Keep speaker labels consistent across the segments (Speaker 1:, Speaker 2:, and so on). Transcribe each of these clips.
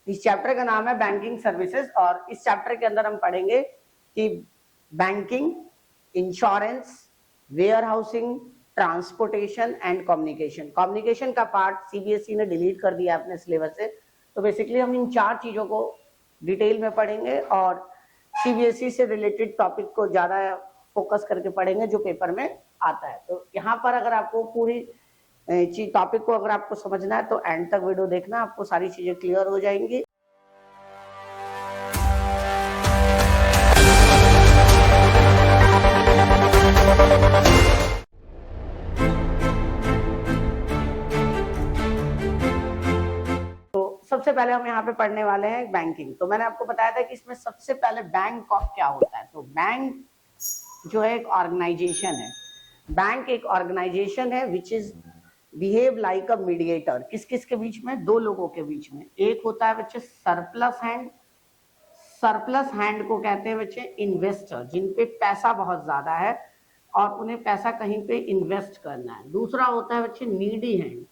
Speaker 1: इस चैप्टर का नाम है बैंकिंग सर्विसेज और इस चैप्टर के अंदर हम पढ़ेंगे कि banking, insurance, warehousing, transportation and communication. Communication का पार्ट सीबीएसई ने डिलीट कर दिया अपने सिलेबस से, तो बेसिकली हम इन 4 चीजों को डिटेल में पढ़ेंगे और सीबीएसई से रिलेटेड टॉपिक को ज्यादा फोकस करके पढ़ेंगे जो पेपर में आता है। तो यहाँ पर अगर आपको पूरी चीज टॉपिक को अगर आपको समझना है तो एंड तक वीडियो देखना, आपको सारी चीजें क्लियर हो जाएंगी। सबसे पहले हम यहाँ पे पढ़ने वाले हैं बैंकिंग। तो मैंने आपको बताया था कि इसमें सबसे पहले बैंक क्या होता है। तो बैंक जो है एक ऑर्गेनाइजेशन है। बैंक एक ऑर्गेनाइजेशन है which is behave like a mediator. किस किस के बीच में? 2 लोगों के बीच में। एक होता है बच्चे सरप्लस हैंड। सरप्लस हैंड को कहते हैं बच्चे इन्वेस्टर, जिन पे पैसा बहुत ज्यादा है और उन्हें पैसा कहीं पे इन्वेस्ट करना है। दूसरा होता है बच्चे नीडी हैंड।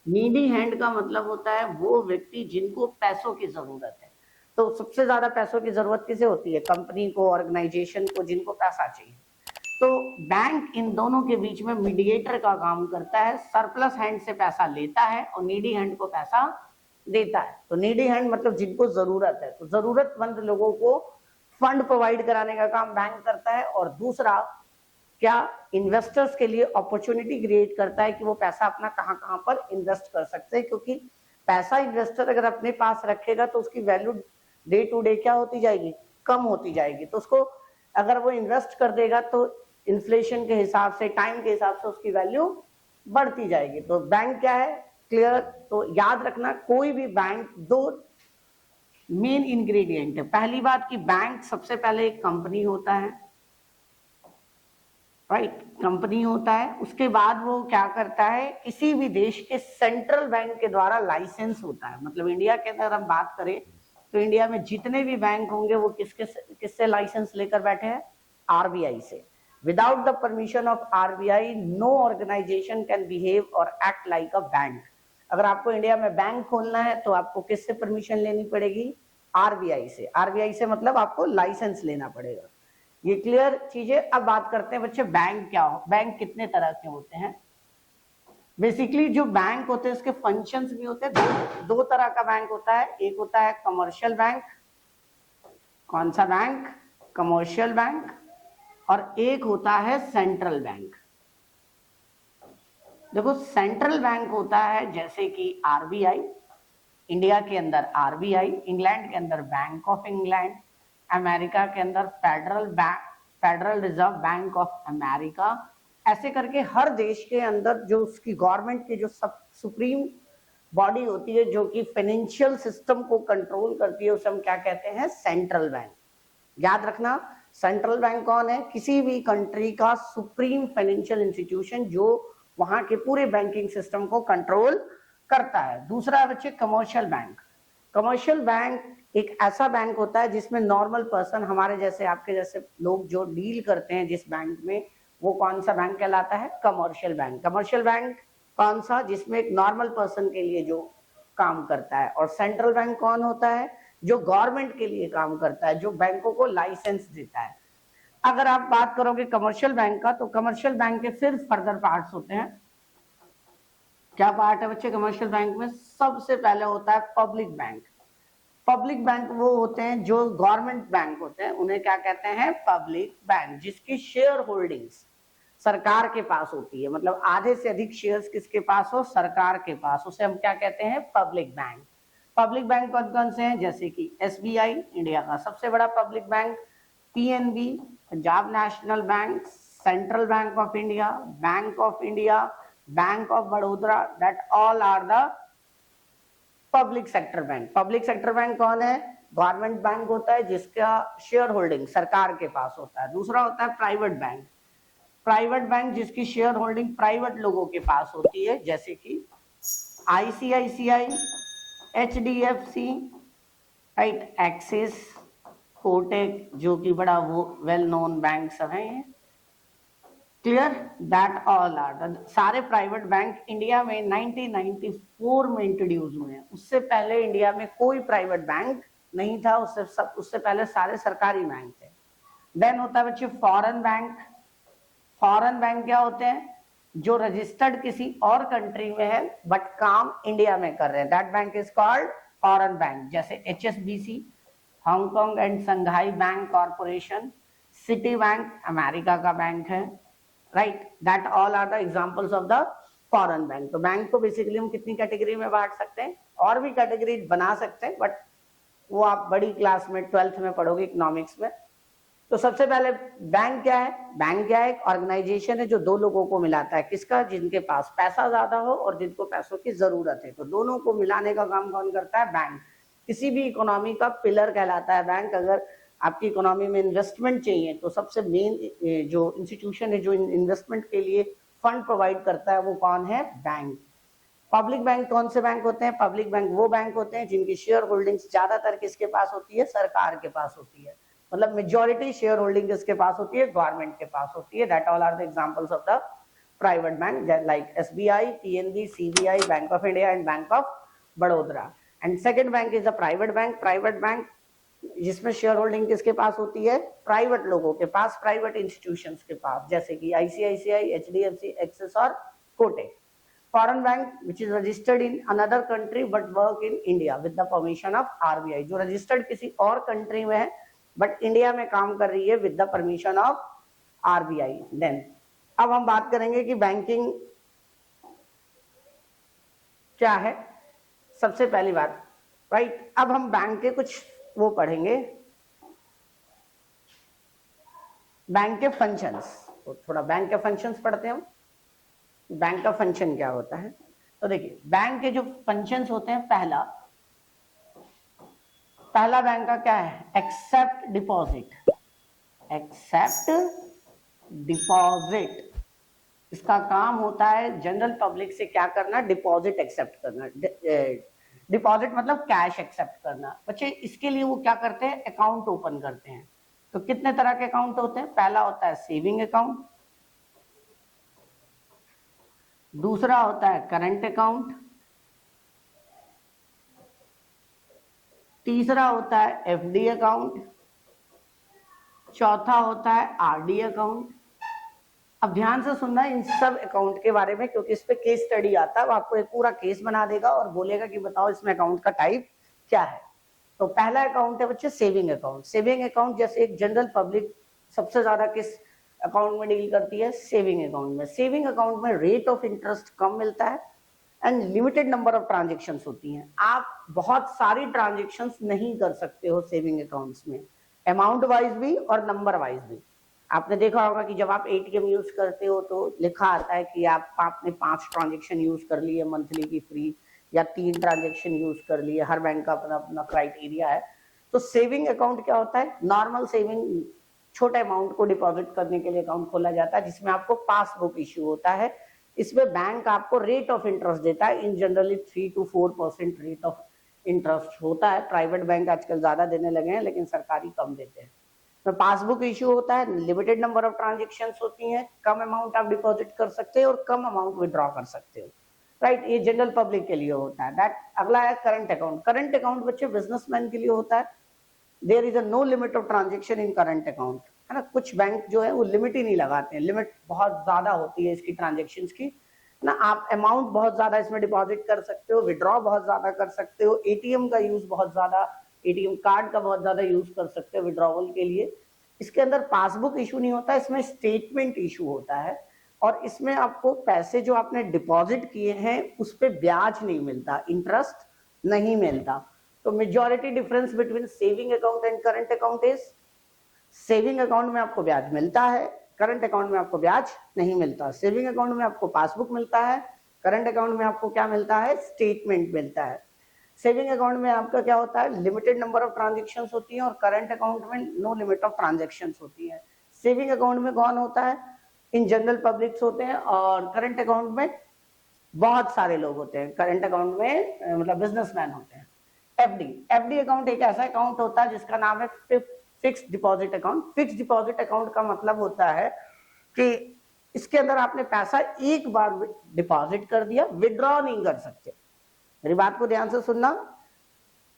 Speaker 1: नीडी हैंड का मतलब होता है वो व्यक्ति जिनको पैसों की जरूरत है। तो सबसे ज्यादा पैसों की जरूरत किसे होती है? कंपनी को, ऑर्गेनाइजेशन को, जिनको पैसा चाहिए। तो बैंक इन दोनों के बीच में मीडिएटर का काम करता है। सरप्लस हैंड से पैसा लेता है और नीडी हैंड को पैसा देता है। तो नीडी हैंड मतलब जिनको जरूरत है, तो जरूरतमंद लोगों को फंड प्रोवाइड कराने का काम बैंक करता है। और दूसरा क्या, इन्वेस्टर्स के लिए अपॉर्चुनिटी क्रिएट करता है कि वो पैसा अपना कहां कहां पर इन्वेस्ट कर सकते हैं, क्योंकि पैसा इन्वेस्टर अगर अपने पास रखेगा तो उसकी वैल्यू डे टू डे क्या होती जाएगी? कम होती जाएगी। तो उसको अगर वो इन्वेस्ट कर देगा तो इन्फ्लेशन के हिसाब से, टाइम के हिसाब से उसकी वैल्यू बढ़ती जाएगी। तो बैंक क्या है? क्लियर? तो याद रखना, कोई भी बैंक 2 मेन इंग्रेडिएंट है। पहली बात कि बैंक सबसे पहले एक कंपनी होता है, राइट? कंपनी होता है। उसके बाद वो क्या करता है, किसी भी देश के सेंट्रल बैंक के द्वारा लाइसेंस होता है। मतलब इंडिया के अंदर हम बात करें तो इंडिया में जितने भी बैंक होंगे वो किससे लाइसेंस लेकर बैठे हैं? आरबीआई से। Without the permission of RBI no organisation can behave और एक्ट लाइक अ बैंक। अगर आपको इंडिया में बैंक खोलना है तो आपको किससे परमिशन लेनी पड़ेगी? आरबीआई से। आरबीआई से मतलब आपको लाइसेंस लेना पड़ेगा। ये क्लियर चीजें। अब बात करते हैं बच्चे बैंक क्या हो, बैंक कितने तरह के होते हैं। बेसिकली जो बैंक होते हैं उसके फंक्शंस भी होते हैं। दो तरह का बैंक होता है। एक होता है कमर्शियल बैंक। कौन सा बैंक? Commercial bank. और एक होता है सेंट्रल बैंक। देखो, सेंट्रल बैंक होता है जैसे कि आरबीआई, इंडिया के अंदर आरबीआई, इंग्लैंड के अंदर बैंक ऑफ इंग्लैंड, अमेरिका के अंदर federal reserve bank of America. ऐसे करके हर देश के अंदर जो उसकी गवर्नमेंट की जो सुप्रीम बॉडी होती है जो कि फाइनेंशियल सिस्टम को कंट्रोल करती है, उसे हम क्या कहते हैं? Central bank. याद रखना, सेंट्रल बैंक कौन है? किसी भी कंट्री का सुप्रीम फाइनेंशियल इंस्टीट्यूशन जो वहां के पूरे बैंकिंग सिस्टम को कंट्रोल करता है। दूसरा है बच्चे कमर्शियल बैंक। कमर्शियल बैंक एक ऐसा बैंक होता है जिसमें नॉर्मल पर्सन, हमारे जैसे, आपके जैसे लोग जो डील करते हैं जिस बैंक में, वो कौन सा बैंक कहलाता है? Commercial bank. कमर्शियल बैंक कौन सा? जिसमें एक नॉर्मल पर्सन के लिए जो काम करता है। और सेंट्रल बैंक कौन होता है? जो गवर्नमेंट के लिए काम करता है, जो बैंकों को लाइसेंस देता है। अगर आप बात करोगे कमर्शियल बैंक का, तो कमर्शियल बैंक के फिर फर्दर पार्ट्स होते हैं। क्या पार्ट है बच्चे कमर्शियल बैंक में? सबसे पहले होता है पब्लिक बैंक। पब्लिक बैंक वो होते हैं जो गवर्नमेंट बैंक होते हैं, उन्हें क्या कहते हैं? Public bank. जिसकी शेयर होल्डिंग्स सरकार के पास होती है, मतलब आधे से अधिक शेयर्स किसके पास हो? सरकार के पास। उसे हम क्या कहते हैं? Public bank. पब्लिक बैंक कौन कौन से हैं? जैसे कि एसबीआई, इंडिया का सबसे बड़ा public bank, PNB, Punjab national bank, central bank of India, bank of India, bank of Baroda, that all are the public sector bank. Public sector bank कौन है? गवर्नमेंट बैंक होता है जिसका शेयर होल्डिंग सरकार के पास होता है। दूसरा होता है प्राइवेट बैंक। प्राइवेट बैंक जिसकी शेयर होल्डिंग प्राइवेट लोगों के पास होती है, जैसे कि ICICI, HDFC, right, axis, Kotak, जो कि बड़ा वो वेल नोन बैंक सब है। क्लियर, दैट ऑल आर सारे प्राइवेट बैंक इंडिया में 1994 में इंट्रोड्यूस हुए हैं। उससे पहले इंडिया में कोई प्राइवेट बैंक नहीं था, उससे पहले सारे सरकारी बैंक थे। देन होता है बच्चे फॉरेन बैंक। फॉरेन बैंक क्या होते हैं? जो रजिस्टर्ड किसी और कंट्री में है बट काम इंडिया में कर रहे हैं, that bank is called foreign bank. जैसे HSBC, Hong Kong and Shanghai bank corporation, Citibank America का बैंक है, right, that all are the examples of the foreign bank. तो बैंक को बेसिकली हम कितनी कैटेगरी में बांट सकते हैं, और भी कैटेगरी बना सकते हैं, बट वो आप बड़ी क्लास में 12th में पढ़ोगे इकोनॉमिक्स में। तो सबसे पहले बैंक क्या है? बैंक क्या है? एक ऑर्गेनाइजेशन है जो दो लोगों को मिलाता है, किसका? जिनके पास पैसा ज्यादा हो और जिनको पैसों की जरूरत है, तो दोनों को मिलाने का काम कौन करता है? बैंक। किसी भी इकोनॉमी का पिलर कहलाता है बैंक। अगर आपकी इकोनॉमी में इन्वेस्टमेंट चाहिए तो सबसे मेन जो इंस्टीट्यूशन है जो इन्वेस्टमेंट के लिए फंड प्रोवाइड करता है वो कौन है? बैंक। पब्लिक बैंक कौन से बैंक होते हैं? पब्लिक बैंक वो बैंक होते हैं जिनकी शेयर होल्डिंग्स ज्यादातर किसके पास होती है? सरकार के पास होती है। मतलब मेजॉरिटी शेयर होल्डिंग किसके पास होती है? गवर्नमेंट के पास होती है। That all are the examples of the private bank like SBI, PNB, CBI, bank of India and bank of Baroda. And second bank is the private bank. Private bank जिसमें shareholding किसके पास होती है? Private लोगों के पास, private institutions के पास, जैसे कि ICICI, HDFC, एक्सिस और Kotak. Foreign bank which is registered in another country but work in India with the permission of RBI, जो रजिस्टर्ड किसी और कंट्री में है बट इंडिया में काम कर रही है with the permission of RBI। Then अब हम बात करेंगे कि बैंकिंग क्या है। सबसे पहली बात, राइट, अब हम बैंक के कुछ वो पढ़ेंगे, बैंक के फंक्शंस। तो थोड़ा बैंक के फंक्शंस पढ़ते हैं हम। बैंक का फंक्शन क्या होता है? तो देखिए, बैंक के जो फंक्शंस होते हैं, पहला बैंक का क्या है? Accept deposit. एक्सेप्ट डिपॉजिट, इसका काम होता है जनरल पब्लिक से क्या करना? डिपॉजिट एक्सेप्ट करना। डिपॉजिट मतलब कैश एक्सेप्ट करना। बच्चे इसके लिए वो क्या करते हैं? अकाउंट ओपन करते हैं। तो कितने तरह के अकाउंट होते हैं? पहला होता है सेविंग अकाउंट, दूसरा होता है करंट अकाउंट, तीसरा होता है FD अकाउंट, चौथा होता है RD अकाउंट। अब ध्यान से सुनना इन सब अकाउंट के बारे में, क्योंकि इस पे केस स्टडी आता है। वो आपको एक पूरा केस बना देगा और बोलेगा कि बताओ इसमें अकाउंट का टाइप क्या है। तो पहला अकाउंट है बच्चे सेविंग अकाउंट। सेविंग अकाउंट जैसे एक जनरल पब्लिक सबसे ज्यादा किस अकाउंट में डील करती है? सेविंग अकाउंट में। सेविंग अकाउंट में रेट ऑफ इंटरेस्ट कम मिलता है and limited number of transactions होती हैं। आप बहुत सारी ट्रांजेक्शन्स नहीं कर सकते हो सेविंग अकाउंट्स में, अमाउंट वाइज भी और नंबर वाइज भी। आपने देखा होगा कि जब आप ATM यूज करते हो तो लिखा आता है कि आपने 5 ट्रांजेक्शन यूज कर लिए मंथली की फ्री, या 3 ट्रांजेक्शन यूज कर लिए। हर बैंक का अपना अपना क्राइटेरिया है। तो सेविंग अकाउंट क्या होता है? नॉर्मल सेविंग, छोटे अमाउंट को डिपॉजिट करने के लिए अकाउंट खोला जाता है, जिसमें आपको पासबुक इश्यू होता है। इसमें बैंक आपको रेट ऑफ इंटरेस्ट देता है। इन generally 3 to 4% rate of interest होता है। प्राइवेट बैंक आजकल ज्यादा देने लगे हैं, लेकिन सरकारी कम देते हैं। तो पासबुक इश्यू होता है, लिमिटेड नंबर ऑफ ट्रांजेक्शन्स होती हैं, कम अमाउंट आप डिपॉजिट कर सकते हो और कम अमाउंट विड्रॉ कर सकते हो, राइट। ये जनरल पब्लिक के लिए होता है। दैट अगला है करंट अकाउंट। करंट अकाउंट बच्चे बिजनेसमैन के लिए होता है। There is a no limit of transaction in current account, है ना। कुछ बैंक जो है वो लिमिट ही नहीं लगाते हैं, लिमिट बहुत ज्यादा होती है इसकी ट्रांजेक्शन्स की ना। आप अमाउंट बहुत ज्यादा इसमें डिपॉजिट कर सकते हो, विड्रॉ बहुत ज्यादा कर सकते हो, ATM का यूज बहुत ज्यादा, ATM कार्ड का बहुत ज्यादा यूज कर सकते हो विड्रॉवल के लिए। इसके अंदर पासबुक इशू नहीं होता, इसमें स्टेटमेंट इशू होता है। और इसमें आपको पैसे जो आपने डिपॉजिट किए हैं उस पर ब्याज नहीं मिलता, इंटरेस्ट नहीं मिलता। तो majority difference between saving account and current account is, saving account में आपको ब्याज मिलता है, करंट अकाउंट में आपको ब्याज नहीं मिलता। सेविंग अकाउंट में आपको पासबुक मिलता है, करंट अकाउंट में आपको क्या मिलता है? स्टेटमेंट मिलता है। सेविंग अकाउंट में आपका क्या होता है? लिमिटेड नंबर ऑफ ट्रांजेक्शन्स होती हैं, और करंट अकाउंट में नो लिमिट ऑफ ट्रांजेक्शन्स होती है। सेविंग अकाउंट में कौन होता है? इन जनरल पब्लिक्स होते हैं, और करंट अकाउंट में बहुत सारे लोग होते हैं। करंट अकाउंट में मतलब बिजनेसमैन होते हैं। FD अकाउंट एक ऐसा अकाउंट होता है जिसका नाम है fixed deposit account. Fixed deposit account का मतलब होता है कि इसके अंदर आपने पैसा एक बार डिपॉजिट कर दिया, विड्रॉ नहीं कर सकते। मेरी बात को ध्यान से सुनना,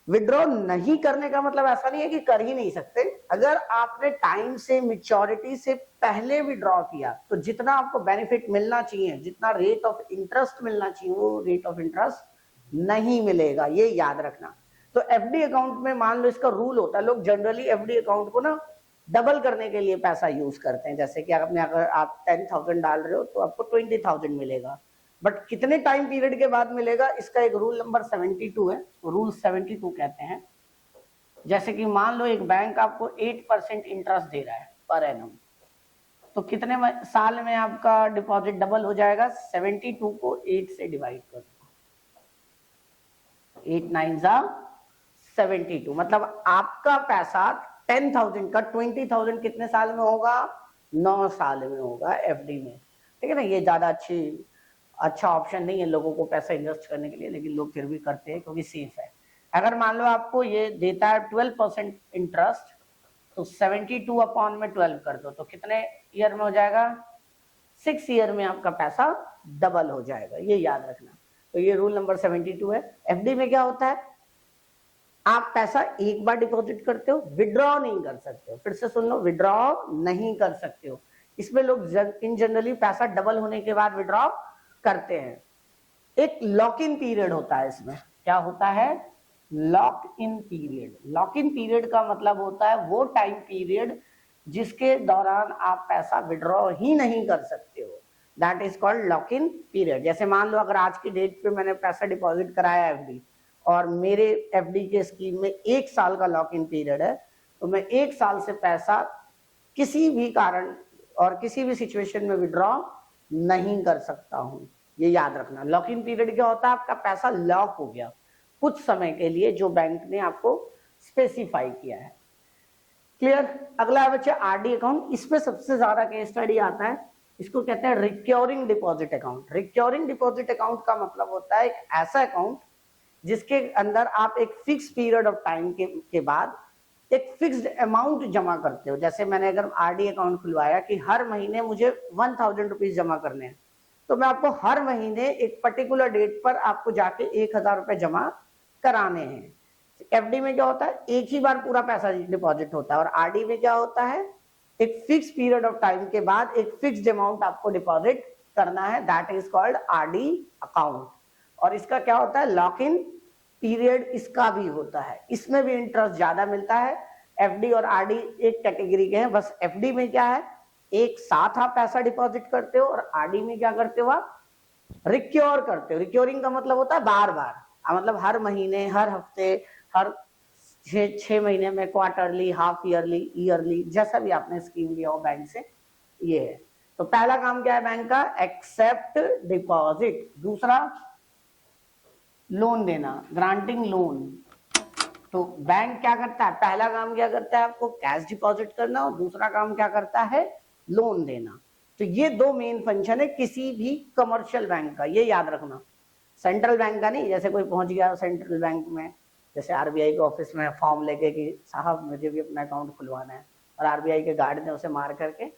Speaker 1: विड्रॉ नहीं करने का मतलब ऐसा नहीं है कि कर ही नहीं सकते। अगर आपने टाइम से, मैच्योरिटी से पहले विड्रॉ किया तो जितना आपको बेनिफिट मिलना चाहिए, जितना रेट ऑफ इंटरेस्ट मिलना चाहिए, वो रेट ऑफ इंटरेस्ट नहीं मिलेगा, ये याद रखना। तो एफडी अकाउंट में मान लो इसका रूल होता है, लोग जनरली एफडी अकाउंट को ना डबल करने के लिए पैसा यूज करते हैं। जैसे कि आपने, अगर आप 10,000 डाल रहे हो तो आपको 20,000 मिलेगा, बट कितने टाइम पीरियड के बाद मिलेगा, इसका एक रूल नंबर 72 है, रूल 72 कहते हैं। जैसे कि मान लो एक बैंक आपको 8% इंटरेस्ट दे रहा है पर एनम, तो कितने साल में आपका डिपॉजिट डबल हो जाएगा? 72 को 8 से डिवाइड कर दो, 8 9 जा 72, मतलब आपका पैसा 10,000 का 20,000 कितने साल में होगा? 9 साल में होगा एफडी में। ठीक है ना, ये ज्यादा अच्छा ऑप्शन नहीं है लोगों को पैसा इन्वेस्ट करने के लिए, लेकिन लोग फिर भी करते हैं क्योंकि सेफ है। अगर मान लो आपको ये देता है 12% इंटरेस्ट, तो 72 अपॉन में 12 कर दो, तो कितने ईयर में हो जाएगा? 6 ईयर में आपका पैसा डबल हो जाएगा, ये याद रखना। तो ये रूल नंबर 72 है। एफडी में क्या होता है, आप पैसा एक बार डिपॉजिट करते हो, विड्रॉ नहीं कर सकते हो। फिर से सुन लो, विड्रॉ नहीं कर सकते हो। इसमें लोग इन जनरली पैसा डबल होने के बाद विड्रॉ करते हैं। एक लॉक इन पीरियड होता है इसमें। क्या होता है? Lock in period. Lock in period का मतलब होता है वो टाइम पीरियड जिसके दौरान आप पैसा विड्रॉ ही नहीं कर सकते हो, that is called lock in period. जैसे मान लो अगर आज की डेट पे मैंने पैसा डिपॉजिट कराया एफडी, और मेरे एफडी के स्कीम में 1 साल का लॉक इन पीरियड है, तो मैं 1 साल से पैसा किसी भी कारण और किसी भी सिचुएशन में विड्रॉ नहीं कर सकता हूं, ये याद रखना। लॉक इन पीरियड क्या होता है? आपका पैसा लॉक हो गया कुछ समय के लिए, जो बैंक ने आपको स्पेसिफाई किया है। क्लियर? अगला है बच्चे आरडी अकाउंट। इसमें सबसे ज्यादा केस स्टडी आता है, इसको कहते हैं recurring deposit account. Recurring deposit account का मतलब होता है एक ऐसा अकाउंट जिसके अंदर आप एक फिक्स पीरियड ऑफ टाइम के बाद एक फिक्स्ड अमाउंट जमा करते हो। जैसे मैंने अगर आरडी अकाउंट खुलवाया कि हर महीने मुझे 1000 रुपीज जमा करने हैं, तो मैं आपको हर महीने एक पर्टिकुलर डेट पर आपको जाके 1000 रुपए जमा कराने हैं। एफडी में क्या होता है? एक ही बार पूरा पैसा डिपॉजिट होता है, और आरडी में क्या होता है? एक फिक्स पीरियड ऑफ टाइम के बाद एक फिक्स्ड अमाउंट आपको डिपॉजिट करना है, that is called RD account. और इसका क्या होता है? लॉक इन पीरियड इसका भी होता है, इसमें भी इंटरेस्ट ज्यादा मिलता है। एफडी और आरडी एक कैटेगरी के हैं, बस एफडी में क्या है, एक साथ आप पैसा डिपॉजिट करते हो, और आरडी में क्या करते हो, आप रिक्योर करते हो। रिक्योरिंग का मतलब होता है बार बार, मतलब हर महीने, हर हफ्ते, हर 6 महीने में, क्वार्टरली, हाफ ईयरली, ईयरली, जैसा भी आपने स्कीम लिया हो बैंक से, ये है। तो पहला काम क्या है बैंक का? Except deposit. दूसरा लोन देना, ग्रांटिंग लोन। तो बैंक क्या करता है? पहला काम क्या करता है? आपको कैश डिपॉजिट करना, और दूसरा काम क्या करता है? लोन देना। तो ये 2 मेन फंक्शन है किसी भी कमर्शियल बैंक का, ये याद रखना। सेंट्रल बैंक का नहीं, जैसे कोई पहुंच गया सेंट्रल बैंक में, जैसे आरबीआई के ऑफिस में फॉर्म लेके कि साहब मुझे भी अपना अकाउंट खुलवाना है, और आरबीआई के गार्ड ने उसे मार करके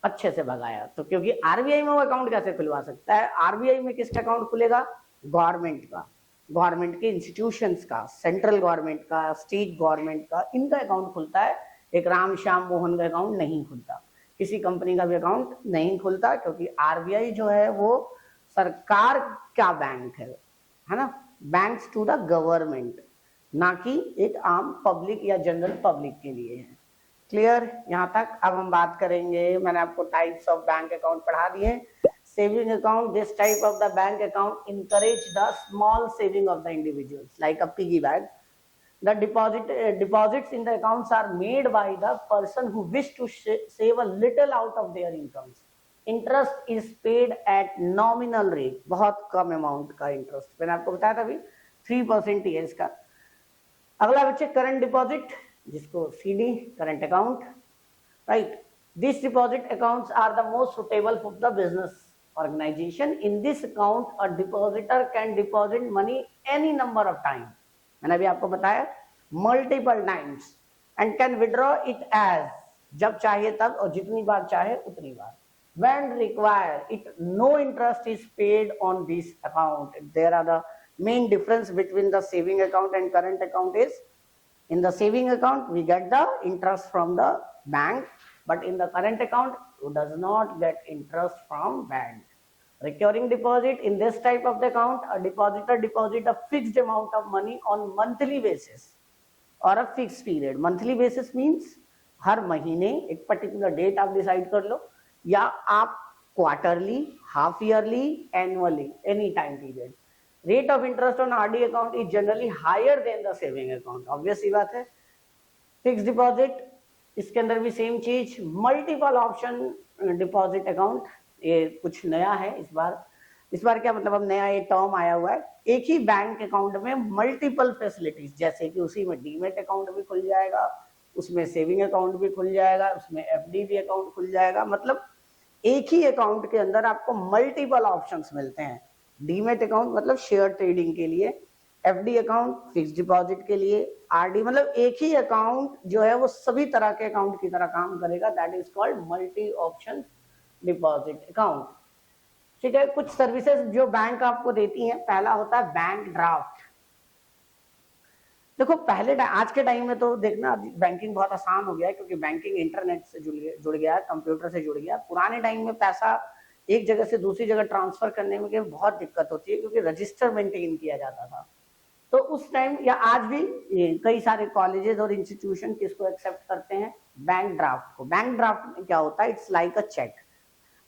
Speaker 1: अच्छे से भगाया, तो क्योंकि आरबीआई में वो अकाउंट कैसे खुलवा सकता है? आरबीआई में किसका अकाउंट खुलेगा? गवर्नमेंट का, गवर्नमेंट के इंस्टीट्यूशंस का, सेंट्रल गवर्नमेंट का, स्टेट गवर्नमेंट का, इनका अकाउंट खुलता है। एक राम श्याम मोहन का अकाउंट नहीं खुलता, किसी कंपनी का भी अकाउंट नहीं खुलता, क्योंकि आरबीआई जो है वो सरकार का बैंक है ना, बैंक्स टू द गवर्नमेंट, ना कि एक आम पब्लिक या जनरल पब्लिक के लिए है। क्लियर यहाँ तक? अब हम बात करेंगे, मैंने आपको टाइप्स ऑफ बैंक अकाउंट पढ़ा दिए। Saving account, this type of the bank account encourage the small saving of the individuals like a piggy bank. The deposits in the accounts are made by the person who wish to save a little out of their incomes. Interest is paid at nominal rate, बहुत कम amount का interest, मैंने आपको बताया था अभी 3% है इसका। अगला बच्चे करंट डिपॉजिट, जिसको CD, current account, right. These deposit accounts are the most suitable for the business organization. In this account, a depositor can deposit money any number of times. मैंने अभी आपको बताया multiple times, and can withdraw it as, जब चाहिए तब और जितनी बार चाहे उतनी बार। when required, no interest is paid on this account. There are the main difference between the saving account and current account is, in the saving account we get the interest from the bank, but in the current account you does not get interest from bank. Recurring deposit, in this type of the account, a depositor deposit a fixed amount of money on monthly basis और a fix period. Monthly basis means हर महीने एक particular date आप decide कर लो, या आप quarterly, half yearly, annually, any time period. Rate of interest on RD account is generally higher than the saving account. Obvious सी बात है. फिक्स डिपॉजिट, इसके अंदर भी सेम चीज. मल्टीपल ऑप्शन डिपॉजिट अकाउंट, ये कुछ नया है इस बार. इस बार क्या मतलब, अब नया ये टर्म आया हुआ है. एक ही बैंक अकाउंट में मल्टीपल फैसिलिटीज, जैसे कि उसी में डीमेट अकाउंट भी खुल जाएगा, उसमें सेविंग अकाउंट भी खुल जाएगा, उसमें एफडी भी अकाउंट खुल जाएगा. मतलब एक ही अकाउंट के अंदर आपको मल्टीपल ऑप्शंस मिलते हैं. डीमेट अकाउंट मतलब शेयर ट्रेडिंग के लिए, एफडी अकाउंट फिक्स डिपॉजिट के लिए, आरडी मतलब एक ही अकाउंट जो है वो सभी तरह के अकाउंट की तरह काम करेगा. That is called multi option deposit account. ठीक है. कुछ सर्विसेज जो बैंक आपको देती हैं, पहला होता है बैंक ड्राफ्ट. देखो पहले आज के टाइम में तो देखना बैंकिंग बहुत आसान हो गया है, क्योंकि बैंकिंग इंटरनेट से जुड़ गया है, कंप्यूटर से जुड़ गया. पुराने टाइम में पैसा एक जगह से दूसरी जगह ट्रांसफर करने में बहुत दिक्कत होती है, क्योंकि रजिस्टर मेंटेन किया जाता था. तो उस टाइम या आज भी कई सारे कॉलेजेस और इंस्टीट्यूशन किसको एक्सेप्ट करते हैं, बैंक ड्राफ्ट को. बैंक ड्राफ्ट में क्या होता है, इट्स लाइक अ चेक.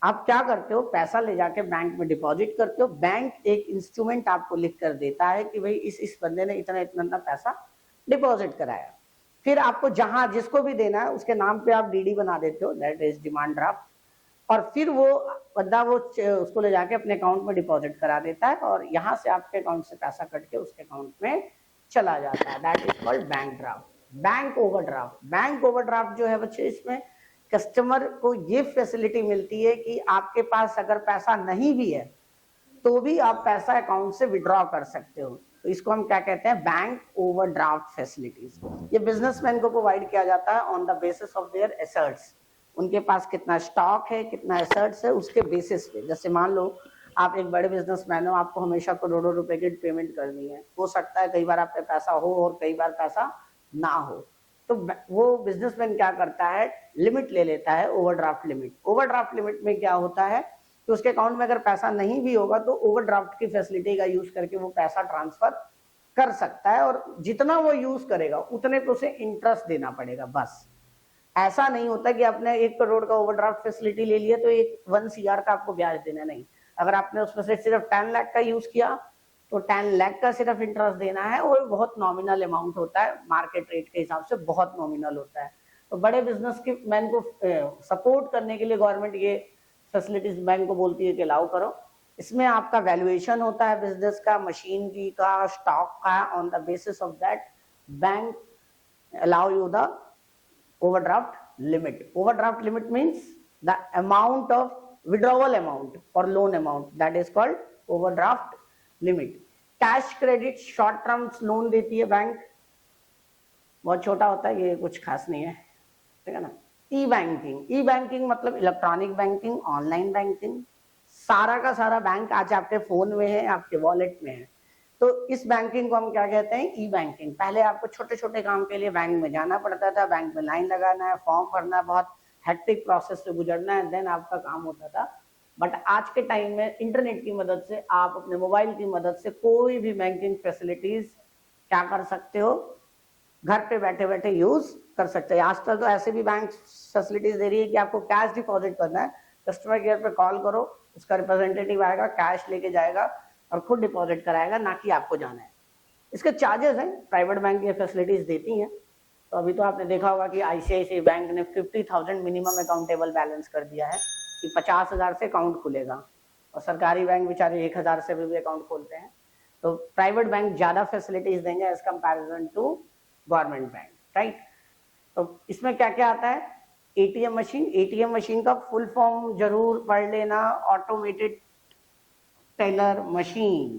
Speaker 1: आप क्या करते हो, पैसा ले जाके बैंक में डिपॉजिट करते हो. बैंक एक इंस्ट्रूमेंट आपको लिख कर देता है कि भाई इस बंदे ने इतना इतना पैसा डिपॉजिट कराया. फिर आपको जहां जिसको भी देना है उसके नाम पे आप डीडी बना देते हो, दैट इज डिमांड ड्राफ्ट. और फिर वो बंदा वो उसको ले जाके अपने अकाउंट में डिपॉजिट करा देता है, और यहाँ से आपके अकाउंट से पैसा कट के उसके अकाउंट में चला जाता है. That is called bank draft. Bank overdraft, bank overdraft जो है बच्चे, इसमें कस्टमर को ये फैसिलिटी मिलती है कि आपके पास अगर पैसा नहीं भी है तो भी आप पैसा अकाउंट से विड्रॉ कर सकते हो. तो इसको हम क्या कहते हैं, बैंक ओवरड्राफ्ट फैसिलिटीज. ये बिजनेसमैन को प्रोवाइड किया जाता है on the basis of their assets. उनके पास कितना स्टॉक है, कितना एसेट्स है, उसके बेसिस पे. जैसे मान लो आप एक बड़े बिजनेसमैन हो, आपको हमेशा करोड़ों रुपए की पेमेंट करनी है. हो सकता है कई बार आप पे पैसा हो और कई बार पैसा ना हो. तो वो बिजनेसमैन क्या करता है, लिमिट ले लेता है, ओवरड्राफ्ट लिमिट. ओवरड्राफ्ट लिमिट में क्या होता है कि उसके अकाउंट में अगर पैसा नहीं भी होगा तो ओवरड्राफ्ट की फैसिलिटी का यूज करके वो पैसा ट्रांसफर कर सकता है, और जितना वो यूज करेगा उतने पे उसे इंटरेस्ट देना पड़ेगा. बस ऐसा नहीं होता कि आपने 1 करोड़ का ओवरड्राफ्ट फैसिलिटी ले लिया तो 1 CR का आपको ब्याज देना. नहीं, अगर आपने उसमें से सिर्फ 10 लाख का यूज किया तो 10 लाख का सिर्फ इंटरेस्ट देना है, और बहुत नॉमिनल अमाउंट होता है, मार्केट रेट के हिसाब से बहुत नॉमिनल होता है. तो बड़े बिजनेस के मैन को सपोर्ट करने के लिए गवर्नमेंट ये फैसिलिटीज बैंक को बोलती है कि अलाउ करो. इसमें आपका वैल्यूएशन होता है बिजनेस का, मशीनरी का, स्टॉक का. On the basis of that bank allow you the overdraft limit. Overdraft limit means the amount of withdrawal amount or loan amount, that is called overdraft limit. Cash credit short term loan देती है bank, बहुत छोटा होता है, ये कुछ खास नहीं है. ठीक है ना. ई बैंकिंग, ई बैंकिंग मतलब इलेक्ट्रॉनिक बैंकिंग, ऑनलाइन बैंकिंग. सारा का सारा बैंक आज आपके फोन में है, आपके वॉलेट में है. तो इस बैंकिंग को हम क्या कहते हैं, ई बैंकिंग. पहले आपको छोटे छोटे काम के लिए बैंक में जाना पड़ता था, बैंक में लाइन लगाना है, फॉर्म भरना है, बहुत हेक्टिक प्रोसेस से गुजरना है, देन आपका काम होता था. बट आज के टाइम में इंटरनेट की मदद से आप अपने मोबाइल की मदद से कोई भी बैंकिंग फैसिलिटीज क्या कर सकते हो, घर पे बैठे बैठे यूज कर सकते हैं. आज तक तो ऐसे भी बैंक फैसिलिटीज दे रही है कि आपको कैश डिपॉजिट करना है, कस्टमर केयर पे कॉल करो, उसका रिप्रेजेंटेटिव आएगा, कैश लेके जाएगा और खुद डिपॉजिट कराएगा, ना कि आपको जाना है. इसके चार्जेस हैं, प्राइवेट बैंक ये फैसिलिटीज देती हैं. तो अभी तो आपने देखा होगा कि आईसीआईसीआई बैंक ने 50,000 मिनिमम अकाउंटेबल बैलेंस कर दिया है कि 50,000 से अकाउंट खुलेगा, और सरकारी बैंक बेचारे 1,000 से भी अकाउंट खोलते हैं. तो प्राइवेट बैंक ज्यादा फैसिलिटीज देंगे as comparison to government bank, right. तो इसमें क्या क्या आता है, एटीएम मशीन. एटीएम मशीन का फुल फॉर्म जरूर पढ़ लेना, automated teller machine.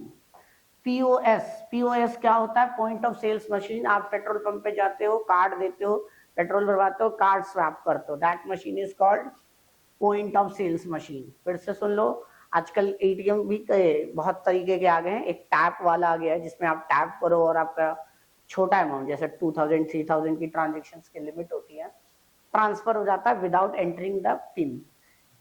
Speaker 1: POS, POS क्या होता है, पॉइंट ऑफ सेल्स मशीन. आप पेट्रोल पंप पे जाते हो, कार्ड देते हो, पेट्रोल भरवाते हो, कार्ड स्वैप करते हो, that machine is called point of sales machine, फिर से सुन लो, आजकल एटीएम भी बहुत तरीके के आ गए हैं। एक टैप वाला आ गया है जिसमें आप टैप करो और आपका छोटा अमाउंट जैसे 2000 3000 की ट्रांजेक्शन की लिमिट होती है, ट्रांसफर हो जाता है विदाउट एंटरिंग द पिन,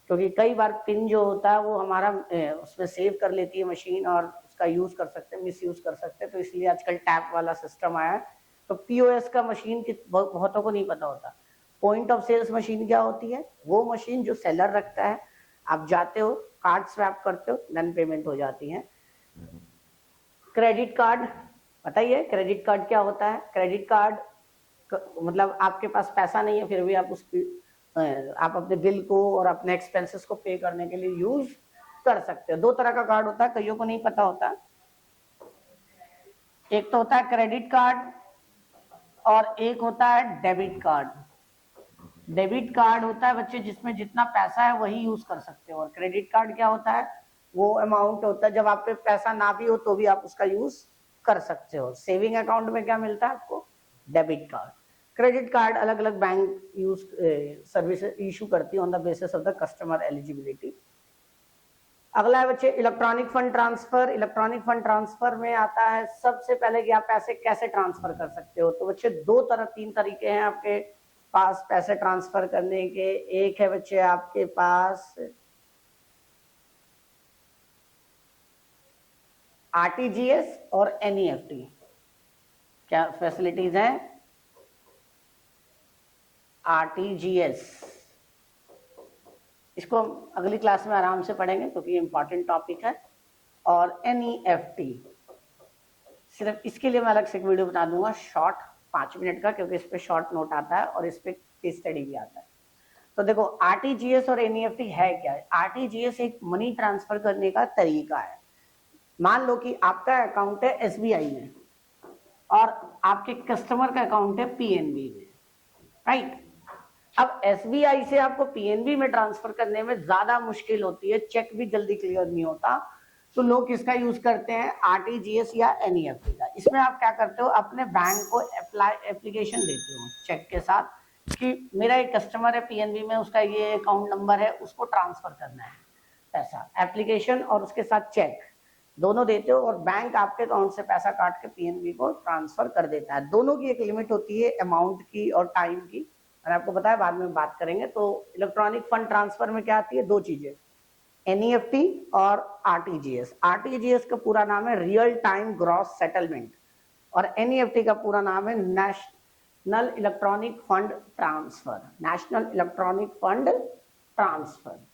Speaker 1: क्योंकि कई बार पिन जो होता है वो हमारा उसमें सेव कर लेती है मशीन और उसका यूज कर सकते हैं, मिस यूज कर सकते हैं, तो इसलिए आजकल टैप वाला सिस्टम आया है। तो पीओएस का मशीन बहुतों को नहीं पता होता। पॉइंट ऑफ सेल्स मशीन क्या होती है? वो मशीन जो सेलर रखता है, आप जाते हो कार्ड स्वैप करते हो, नन पेमेंट हो जाती है। क्रेडिट कार्ड बताइए, क्रेडिट कार्ड क्या होता है? क्रेडिट कार्ड मतलब आपके पास पैसा नहीं है फिर भी आप अपने बिल को और अपने एक्सपेंसेस को पे करने के लिए यूज कर सकते हो। दो तरह का कार्ड होता है, कईयों को नहीं पता होता। एक तो होता है क्रेडिट कार्ड और एक होता है डेबिट कार्ड। डेबिट कार्ड होता है बच्चे जिसमें जितना पैसा है वही यूज कर सकते हो, और क्रेडिट कार्ड क्या होता है? वो अमाउंट होता है जब आप पे पैसा ना भी हो तो भी आप उसका यूज कर सकते हो। सेविंग अकाउंट में क्या मिलता है आपको? Debit card. क्रेडिट कार्ड अलग अलग बैंक यूज सर्विस इशू करती है on the basis of the customer eligibility. अगला है बच्चे electronic fund transfer. Electronic fund transfer में आता है सबसे पहले कि आप पैसे कैसे ट्रांसफर कर सकते हो। तो बच्चे तीन तरीके हैं आपके पास पैसे ट्रांसफर करने के। एक है बच्चे आपके पास आरटीजीएस और एनईएफटी। क्या फैसिलिटीज हैं? आरटीजीएस, इसको हम अगली क्लास में आराम से पढ़ेंगे क्योंकि ये इंपॉर्टेंट टॉपिक है। और एनईएफटी सिर्फ इसके लिए मैं अलग से एक वीडियो बना दूंगा शॉर्ट 5 मिनट का, क्योंकि इस पे शॉर्ट नोट आता है और इस पे केस स्टडी भी आता है। तो देखो आरटीजीएस और एनईएफटी है क्या है? आरटीजीएस एक मनी ट्रांसफर करने का तरीका है। मान लो कि आपका अकाउंट है एसबीआई में और आपके कस्टमर का अकाउंट है पीएनबी में, राइट? अब एसबीआई से आपको पीएनबी में ट्रांसफर करने में ज्यादा मुश्किल होती है, चेक भी जल्दी क्लियर नहीं होता, तो लोग किसका यूज करते हैं? आरटीजीएस या एनईएफटी का। इसमें आप क्या करते हो? अपने बैंक को एप्लीकेशन देते हो चेक के साथ कि मेरा एक कस्टमर है पीएनबी में, उसका ये अकाउंट नंबर है, उसको ट्रांसफर करना है पैसा। एप्लीकेशन और उसके साथ चेक दोनों देते हो और बैंक आपके अकाउंट से पैसा काट के पीएनबी को ट्रांसफर कर देता है। दोनों की एक लिमिट होती है अमाउंट की और टाइम की, और आपको पता है बाद में बात करेंगे। तो इलेक्ट्रॉनिक फंड ट्रांसफर में क्या आती है? 2 चीजें, एनईएफटी और आरटीजीएस। आरटीजीएस का पूरा नाम है रियल टाइम ग्रॉस सेटलमेंट और एनईएफटी का पूरा नाम है national electronic fund transfer. National electronic fund transfer.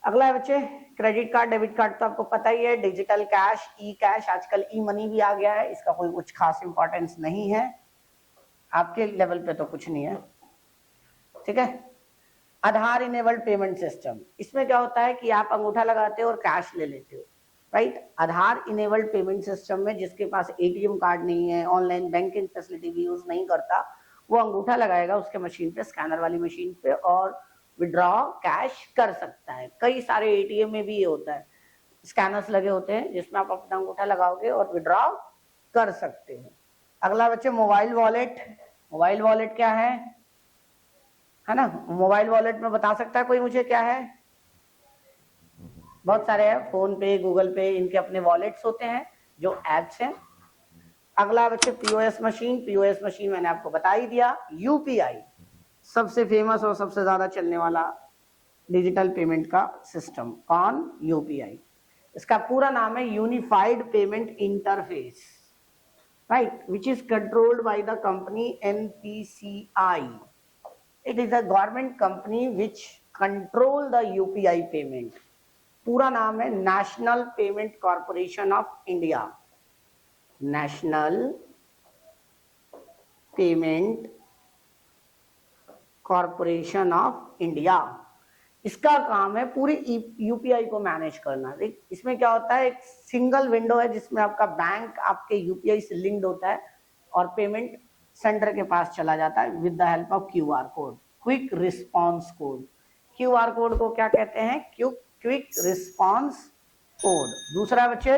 Speaker 1: अगला है बच्चे क्रेडिट कार्ड डेबिट कार्ड, तो आपको पता ही है। डिजिटल कैश, ई कैश, आजकल ई मनी भी आ गया है, इसका कोई कुछ खास इंपॉर्टेंस नहीं है, आपके लेवल पे तो कुछ नहीं है, ठीक है। आधार इनेबल्ड पेमेंट सिस्टम, इसमें क्या होता है कि आप अंगूठा लगाते हो और कैश ले लेते हो, राइट? आधार इनेबल्ड पेमेंट सिस्टम में जिसके पास एटीएम कार्ड नहीं है, ऑनलाइन बैंकिंग फैसिलिटी भी यूज नहीं करता, वो अंगूठा लगाएगा उसके मशीन पे, स्कैनर वाली मशीन पे, और विड्रॉ कैश कर सकता है। कई सारे एटीएम में भी ये होता है, स्कैनर्स लगे होते हैं जिसमें आप अपना अंगूठा लगाओगे और विड्रॉ कर सकते हो। अगला बच्चे मोबाइल वॉलेट। मोबाइल वॉलेट क्या है ना? मोबाइल वॉलेट में बता सकता है कोई मुझे क्या है? बहुत सारे हैं, फोन पे, गूगल पे, इनके अपने वॉलेट्स होते हैं जो एप्स हैं। अगला बच्चे पीओएस मशीन। पीओएस मशीन मैंने आपको बता ही दिया। यूपीआई सबसे फेमस और सबसे ज्यादा चलने वाला डिजिटल पेमेंट का सिस्टम। कौन? यूपीआई। इसका पूरा नाम है unified payment interface, right, which is controlled by the company NPCI. It is a government company which control the UPI payment. पूरा नाम है national payment corporation of India. National payment corporation of India. इसका काम है पूरी UPI को manage करना। इसमें क्या होता है? एक सिंगल विंडो है जिसमें आपका बैंक आपके यूपीआई से लिंक्ड होता है और पेमेंट सेंटर के पास चला जाता है with the help of QR code, quick response code. QR code को क्या कहते हैं? Quick response code. दूसरा बच्चे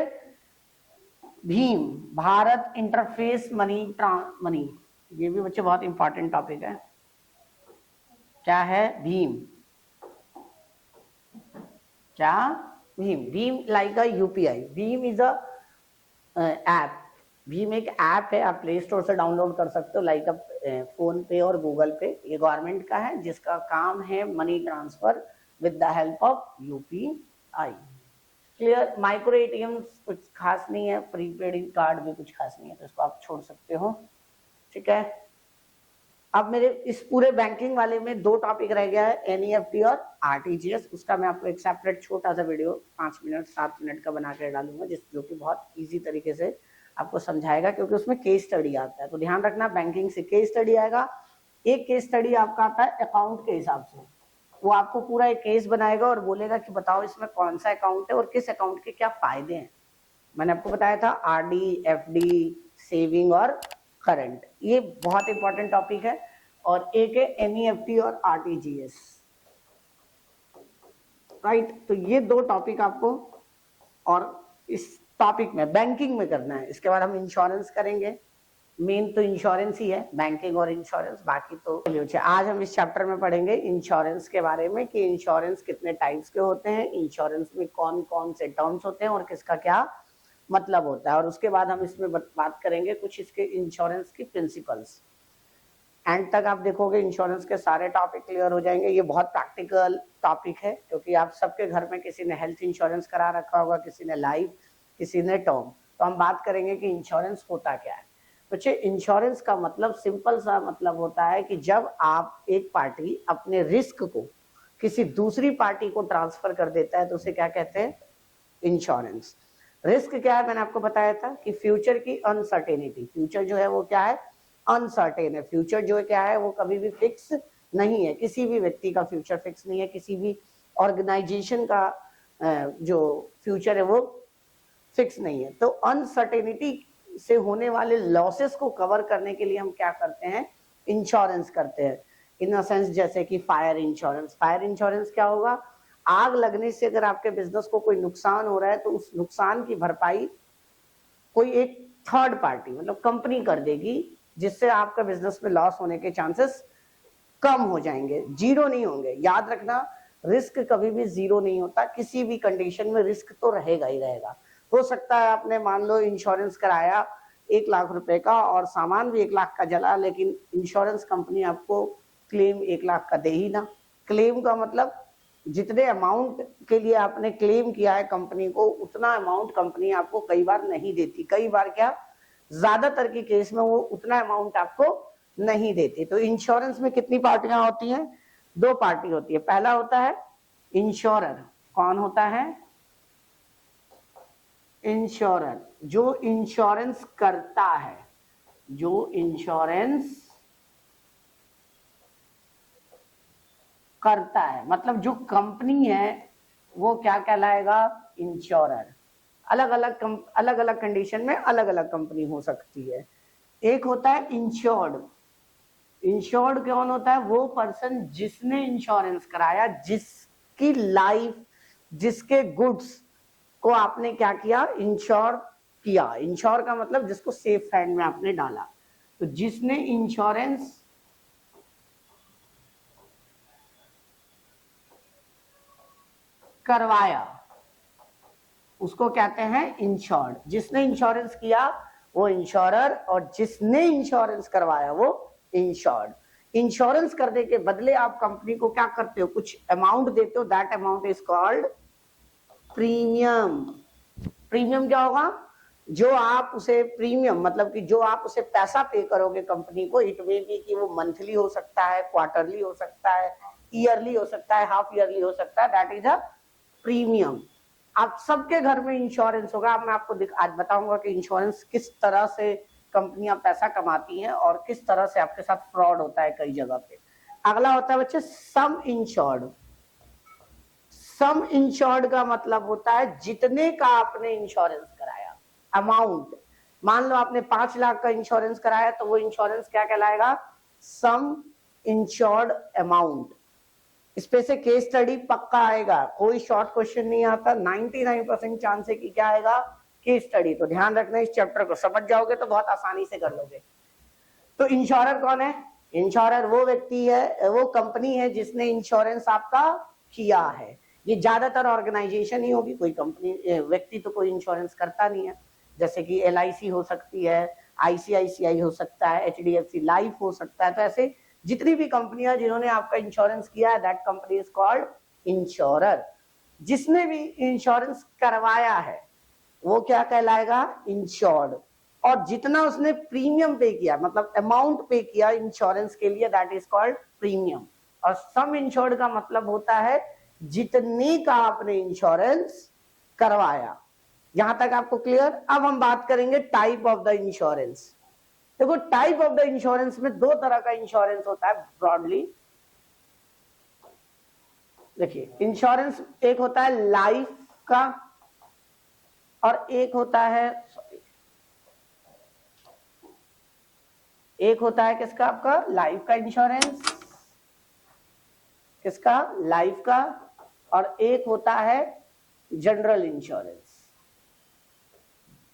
Speaker 1: भीम, भारत इंटरफेस मनी। ये भी बच्चे बहुत इंपॉर्टेंट टॉपिक है। क्या है? भीम। क्या? Bhim, Bhim like a UPI, Bhim is a app, Bhim एक ऐप है, आप प्ले स्टोर से डाउनलोड कर सकते हो, लाइक अ फोन पे और गूगल पे। ये गवर्नमेंट का है जिसका काम है money transfer with the help of UPI. Clear? Micro ATM कुछ खास नहीं है, प्रीपेड कार्ड भी कुछ खास नहीं है, तो इसको आप छोड़ सकते हो। ठीक है, अब मेरे इस पूरे बैंकिंग वाले में दो टॉपिक रह गया है, एनईएफटी और आरटीजीएस। उसका मैं आपको एक सेपरेट छोटा सा वीडियो 5 मिनट 7 मिनट का बना कर डालूंगा, जो कि बहुत इजी तरीके से आपको समझाएगा, क्योंकि उसमें केस स्टडी आता है। तो ध्यान रखना, बैंकिंग से केस स्टडी आएगा। एक केस स्टडी आपका आता है अकाउंट के हिसाब से, वो आपको पूरा एक केस बनाएगा और बोलेगा कि बताओ इसमें कौन सा अकाउंट है और किस अकाउंट के क्या फायदे हैं। मैंने आपको बताया था आरडी, एफडी, सेविंग और करंट, ये बहुत इंपॉर्टेंट टॉपिक है। और एक है एनईएफटी और आरटीजीएस, राइट? तो ये दो टॉपिक आपको और इस टॉपिक में बैंकिंग में करना है। इसके बाद हम इंश्योरेंस करेंगे, मेन तो इंश्योरेंस ही है, बैंकिंग और इंश्योरेंस, बाकी तो आज हम इस चैप्टर में पढ़ेंगे इंश्योरेंस के बारे में कि इंश्योरेंस कितने टाइप्स के होते हैं, इंश्योरेंस में कौन कौन से टर्म्स होते हैं और किसका क्या मतलब होता है। और उसके बाद हम इसमें बात करेंगे कुछ इसके इंश्योरेंस की प्रिंसिपल्स। एंड तक आप देखोगे इंश्योरेंस के सारे टॉपिक क्लियर हो जाएंगे। ये बहुत प्रैक्टिकल टॉपिक है, क्योंकि आप सबके घर में किसी ने हेल्थ इंश्योरेंस करा रखा होगा, किसी ने लाइफ, किसी ने टर्म। तो हम बात करेंगे कि इंश्योरेंस होता क्या है। बच्चे, इंश्योरेंस का मतलब सिंपल सा मतलब होता है कि जब आप एक पार्टी अपने रिस्क को किसी दूसरी पार्टी को ट्रांसफर कर देता है तो उसे क्या कहते हैं? इंश्योरेंस। रिस्क क्या है? मैंने आपको बताया था कि फ्यूचर की अनसर्टेनिटी, फ्यूचर जो है वो क्या है? अनसर्टेन है। फ्यूचर जो है क्या है? वो कभी भी फिक्स नहीं है, किसी भी व्यक्ति का फ्यूचर फिक्स नहीं है, किसी भी ऑर्गेनाइजेशन का जो फ्यूचर है वो फिक्स नहीं है। तो अनसर्टेनिटी से होने वाले लॉसेस को कवर करने के लिए हम क्या करते हैं? इंश्योरेंस करते हैं। इन अ सेंस जैसे कि फायर इंश्योरेंस। फायर इंश्योरेंस क्या होगा? आग लगने से अगर आपके बिजनेस को कोई नुकसान हो रहा है तो उस नुकसान की भरपाई कोई एक थर्ड पार्टी मतलब कंपनी कर देगी, जिससे आपका बिजनेस में लॉस होने के चांसेस कम हो जाएंगे, जीरो नहीं होंगे। याद रखना, रिस्क कभी भी जीरो नहीं होता, किसी भी कंडीशन में रिस्क तो रहेगा ही रहेगा। हो सकता है आपने मान लो इंश्योरेंस कराया 1 लाख रुपए का और सामान भी 1 लाख का जला, लेकिन इंश्योरेंस कंपनी आपको क्लेम 1 लाख का दे ही ना। क्लेम का मतलब जितने अमाउंट के लिए आपने क्लेम किया है कंपनी को, उतना अमाउंट कंपनी आपको कई बार नहीं देती। कई बार क्या, ज्यादातर के केस में वो उतना अमाउंट आपको नहीं देती। तो इंश्योरेंस में कितनी पार्टियां होती हैं? 2 पार्टी होती है। पहला होता है इंश्योरर। कौन होता है? इंश्योरर, जो इंश्योरेंस करता है, जो इंश्योरेंस करता है, मतलब जो कंपनी है वो क्या कहलाएगा? इंश्योरर। अलग अलग कंडीशन में अलग अलग कंपनी हो सकती है। एक होता है इंश्योर्ड। इंश्योर्ड कौन होता है? वो पर्सन जिसने इंश्योरेंस कराया, जिसकी लाइफ, जिसके गुड्स को आपने क्या किया? इंश्योर किया। इंश्योर का मतलब जिसको सेफ हैंड में आपने डाला। तो जिसने इंश्योरेंस करवाया उसको कहते हैं इंश्योर्ड। जिसने इंश्योरेंस किया वो इंश्योरर, और जिसने इंश्योरेंस करवाया वो इंश्योर्ड। इंश्योरेंस करने के बदले आप कंपनी को क्या करते हो? कुछ अमाउंट देते हो, that amount is called premium. Premium क्या होगा? जो आप उसे प्रीमियम मतलब कि जो आप उसे पैसा पे करोगे कंपनी को, इट मे बी कि वो मंथली हो सकता है, क्वार्टरली हो सकता है, ईयरली हो सकता है, हाफ ईयरली हो सकता है, दैट इज अ प्रीमियम। आप सबके घर में इंश्योरेंस होगा। अब मैं आपको आज बताऊंगा कि इंश्योरेंस किस तरह से कंपनियां पैसा कमाती हैं और किस तरह से आपके साथ फ्रॉड होता है कई जगह पे। अगला होता है बच्चे सम इंश्योर्ड। सम इंश्योर्ड का मतलब होता है जितने का आपने इंश्योरेंस कराया, अमाउंट। मान लो आपने 5 लाख का इंश्योरेंस कराया तो वो इंश्योरेंस क्या कहलाएगा? सम इंश्योर्ड अमाउंट। इस पे से केस स्टडी पक्का आएगा, कोई शॉर्ट क्वेश्चन नहीं आता। 99% चांस है कि क्या आएगा? Case study. तो ध्यान रखना, इस चैप्टर को समझ जाओगे तो बहुत आसानी से कर लोगे। तो इंश्योरर कौन है? इंश्योरर वो व्यक्ति है, वो कंपनी है जिसने इंश्योरेंस आपका किया है। ये ज्यादातर ऑर्गेनाइजेशन ही होगी, कोई कंपनी व्यक्ति तो कोई इंश्योरेंस करता नहीं है। जैसे कि LIC हो सकती है, ICICI हो सकता है, HDFC लाइफ हो सकता है। तो ऐसे जितनी भी कंपनियां जिन्होंने आपका इंश्योरेंस किया है, that company is called insurer. जिसने भी इंश्योरेंस करवाया है वो क्या कहलाएगा, इंश्योर्ड। और जितना उसने प्रीमियम पे किया, मतलब अमाउंट पे किया इंश्योरेंस के लिए, दैट इज कॉल्ड प्रीमियम। और सम इंश्योर्ड का मतलब होता है जितने का आपने इंश्योरेंस करवाया। यहां तक आपको क्लियर। अब हम बात करेंगे टाइप ऑफ द इंश्योरेंस। देखो टाइप ऑफ द इंश्योरेंस में दो तरह का इंश्योरेंस होता है ब्रॉडली। देखिए इंश्योरेंस एक होता है लाइफ का और एक होता है किसका, आपका लाइफ का इंश्योरेंस, किसका, लाइफ का। और एक होता है जनरल इंश्योरेंस।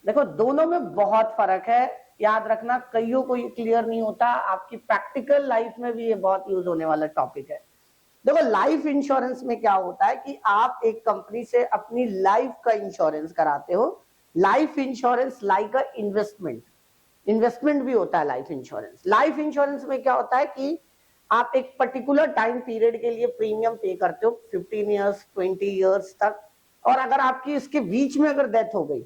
Speaker 1: देखो दोनों में बहुत फर्क है, याद रखना। कईयों को ये क्लियर नहीं होता, आपकी प्रैक्टिकल लाइफ में भी ये बहुत यूज होने वाला टॉपिक है। देखो लाइफ इंश्योरेंस में क्या होता है कि आप एक कंपनी से अपनी लाइफ का इंश्योरेंस कराते हो। Life insurance like a investment भी होता है लाइफ इंश्योरेंस। लाइफ इंश्योरेंस में क्या होता है कि आप एक पर्टिकुलर टाइम पीरियड के लिए प्रीमियम पे करते हो, 15 ईयर्स 20 ईयर्स तक। और अगर आपकी इसके बीच में अगर डेथ हो गई,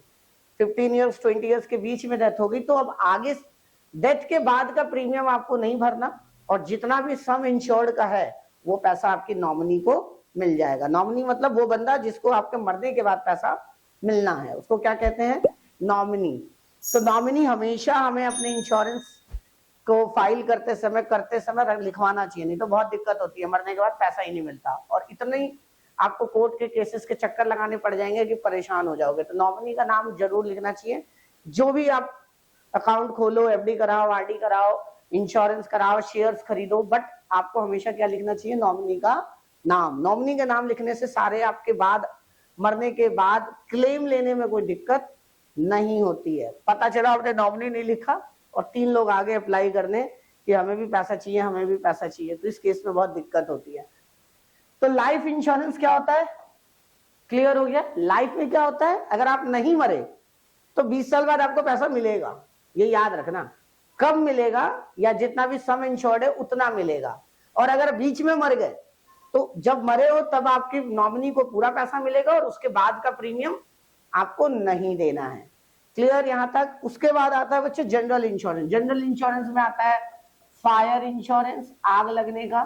Speaker 1: 15 ईयर्स 20 ईयर्स के बीच में डेथ हो गई, तो अब आगे डेथ के बाद का प्रीमियम आपको नहीं भरना, और जितना भी सम इंश्योर्ड का है वो पैसा आपकी नॉमिनी को मिल जाएगा। नॉमिनी मतलब वो बंदा जिसको आपके मरने के बाद पैसा मिलना है, उसको क्या कहते हैं, नॉमिनी। तो नॉमिनी हमेशा हमें अपने इंश्योरेंस को फाइल करते समय लिखवाना चाहिए, नहीं तो बहुत दिक्कत होती है, मरने के बाद पैसा ही नहीं मिलता और इतने ही आपको कोर्ट के केसेस के चक्कर लगाने पड़ जाएंगे कि परेशान हो जाओगे। तो नॉमिनी का नाम जरूर लिखना चाहिए। जो भी आप अकाउंट खोलो, FD कराओ, RD कराओ, इंश्योरेंस कराओ, शेयर्स खरीदो, बट आपको हमेशा क्या लिखना चाहिए, नॉमिनी का नाम। नॉमिनी का नाम लिखने से सारे आपके बाद मरने के बाद क्लेम लेने में कोई दिक्कत नहीं होती है। पता चला आपने नॉमिनी नहीं लिखा और 3 लोग आगे अप्लाई करने कि हमें भी पैसा चाहिए, हमें भी पैसा चाहिए, तो इस केस में बहुत दिक्कत होती है। तो लाइफ इंश्योरेंस क्या होता है, क्लियर हो गया। लाइफ में क्या होता है, अगर आप नहीं मरे तो 20 साल बाद आपको पैसा मिलेगा, ये याद रखना। कब मिलेगा, या जितना भी सम इंश्योर्ड है उतना मिलेगा। और अगर बीच में मर गए तो जब मरे हो तब आपकी नॉमिनी को पूरा पैसा मिलेगा और उसके बाद का प्रीमियम आपको नहीं देना है। क्लियर यहां तक। उसके बाद आता है बच्चे जनरल इंश्योरेंस। जनरल इंश्योरेंस में आता है फायर इंश्योरेंस, आग लगने का।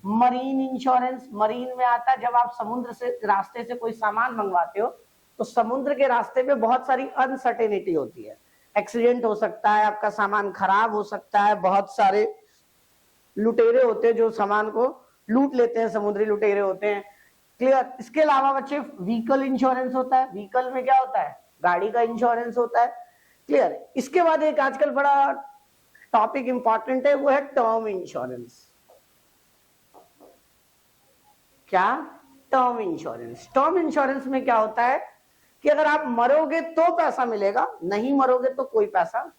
Speaker 1: मरीन इंश्योरेंस, मरीन में आता है जब आप समुद्र से रास्ते से कोई सामान मंगवाते हो तो समुद्र के रास्ते में बहुत सारी अनसर्टेनिटी होती है, एक्सीडेंट हो सकता है, आपका सामान खराब हो सकता है, बहुत सारे लुटेरे होते हैं जो सामान को लूट लेते हैं, समुद्री लुटेरे होते हैं। क्लियर। इसके अलावा बच्चे व्हीकल इंश्योरेंस होता है। व्हीकल में क्या होता है, गाड़ी का इंश्योरेंस होता है। क्लियर। इसके बाद एक आजकल बड़ा टॉपिक इंपॉर्टेंट है, वो है टर्म इंश्योरेंस। क्या, टर्म इंश्योरेंस। टर्म इंश्योरेंस में क्या होता है कि अगर आप मरोगे तो पैसा मिलेगा, नहीं मरोगे तो कोई पैसा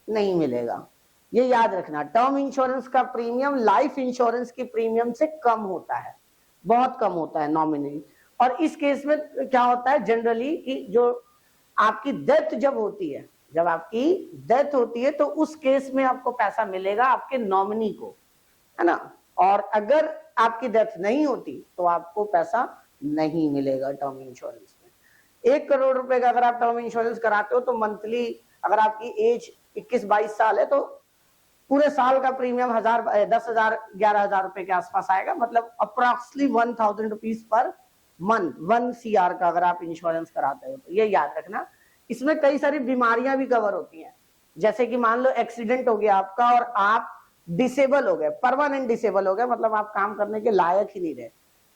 Speaker 1: नहीं मिलेगा। ये याद रखना। टर्म इंश्योरेंस का प्रीमियम लाइफ इंश्योरेंस की प्रीमियम से कम होता है, बहुत कम होता है नॉमिनली। और इस केस में क्या होता है जनरली कि जो आपकी डेथ जब होती है, जब आपकी डेथ होती है तो उस केस में आपको पैसा मिलेगा आपके नॉमिनी को, है ना। और अगर आपकी डेथ नहीं होती तो आपको पैसा नहीं मिलेगा टर्म इंश्योरेंस में। 1 करोड़ रुपए का अगर आप टर्म इंश्योरेंस कराते हो तो मंथली, अगर आपकी एज 21-22 साल है तो पूरे साल का प्रीमियम 10,000 11,000 रुपए के आसपास आएगा, मतलब approximately 1,000 rupees per month, 1 CR का अगर आप इंश्योरेंस कराते हो तो ये याद रखना। इसमें कई सारी बीमारियां भी कवर होती हैं, जैसे कि मान लो एक्सीडेंट हो गया आपका और आप डिसेबल हो गए, परमानेंट डिसेबल हो गए, मतलब आप काम करने के लायक ही नहीं रहे,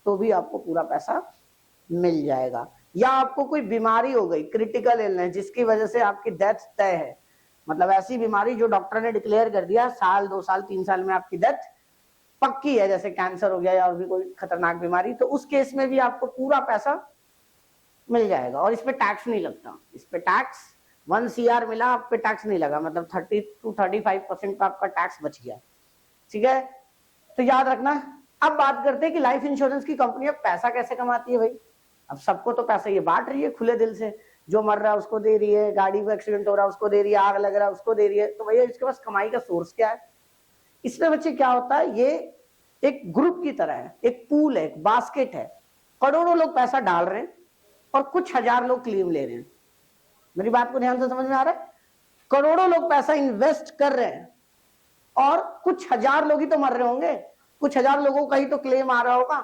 Speaker 1: तो भी आपको पूरा पैसा मिल जाएगा। या आपको कोई बीमारी हो गई, क्रिटिकल इलनेस, जिसकी वजह से आपकी डेथ तय है, मतलब ऐसी बीमारी जो डॉक्टर ने डिक्लेयर कर दिया साल 2 साल 3 साल में आपकी डेथ पक्की है, जैसे कैंसर हो गया या और भी कोई खतरनाक बीमारी, तो उस केस में भी आपको पूरा पैसा मिल जाएगा और इस पे टैक्स नहीं लगता। इस पे टैक्स 1 CR मिला, आप पे टैक्स नहीं लगा, मतलब 30 to 35% का आपका टैक्स बच गया। ठीक है, तो याद रखना। अब बात करते हैं कि लाइफ इंश्योरेंस की कंपनियां पैसा कैसे कमाती है भाई। अब सबको तो पैसा ये बांट रही है खुले दिल से, जो मर रहा है उसको दे रही है, गाड़ी में एक्सीडेंट हो रहा है उसको दे रही है, आग लग रहा है उसको दे रही है, तो भैया इसके पास कमाई का सोर्स क्या है। इसमें बच्चे क्या होता है, ये एक ग्रुप की तरह है, एक पूल है, एक बास्केट है, करोड़ों लोग पैसा डाल रहे हैं और कुछ हजार लोग क्लेम ले रहे हैं। मेरी बात को ध्यान से समझ में आ रहा है। करोड़ों लोग पैसा इन्वेस्ट कर रहे हैं और कुछ हजार लोग ही तो मर रहे होंगे, कुछ हजार लोगों का ही तो क्लेम आ रहा होगा।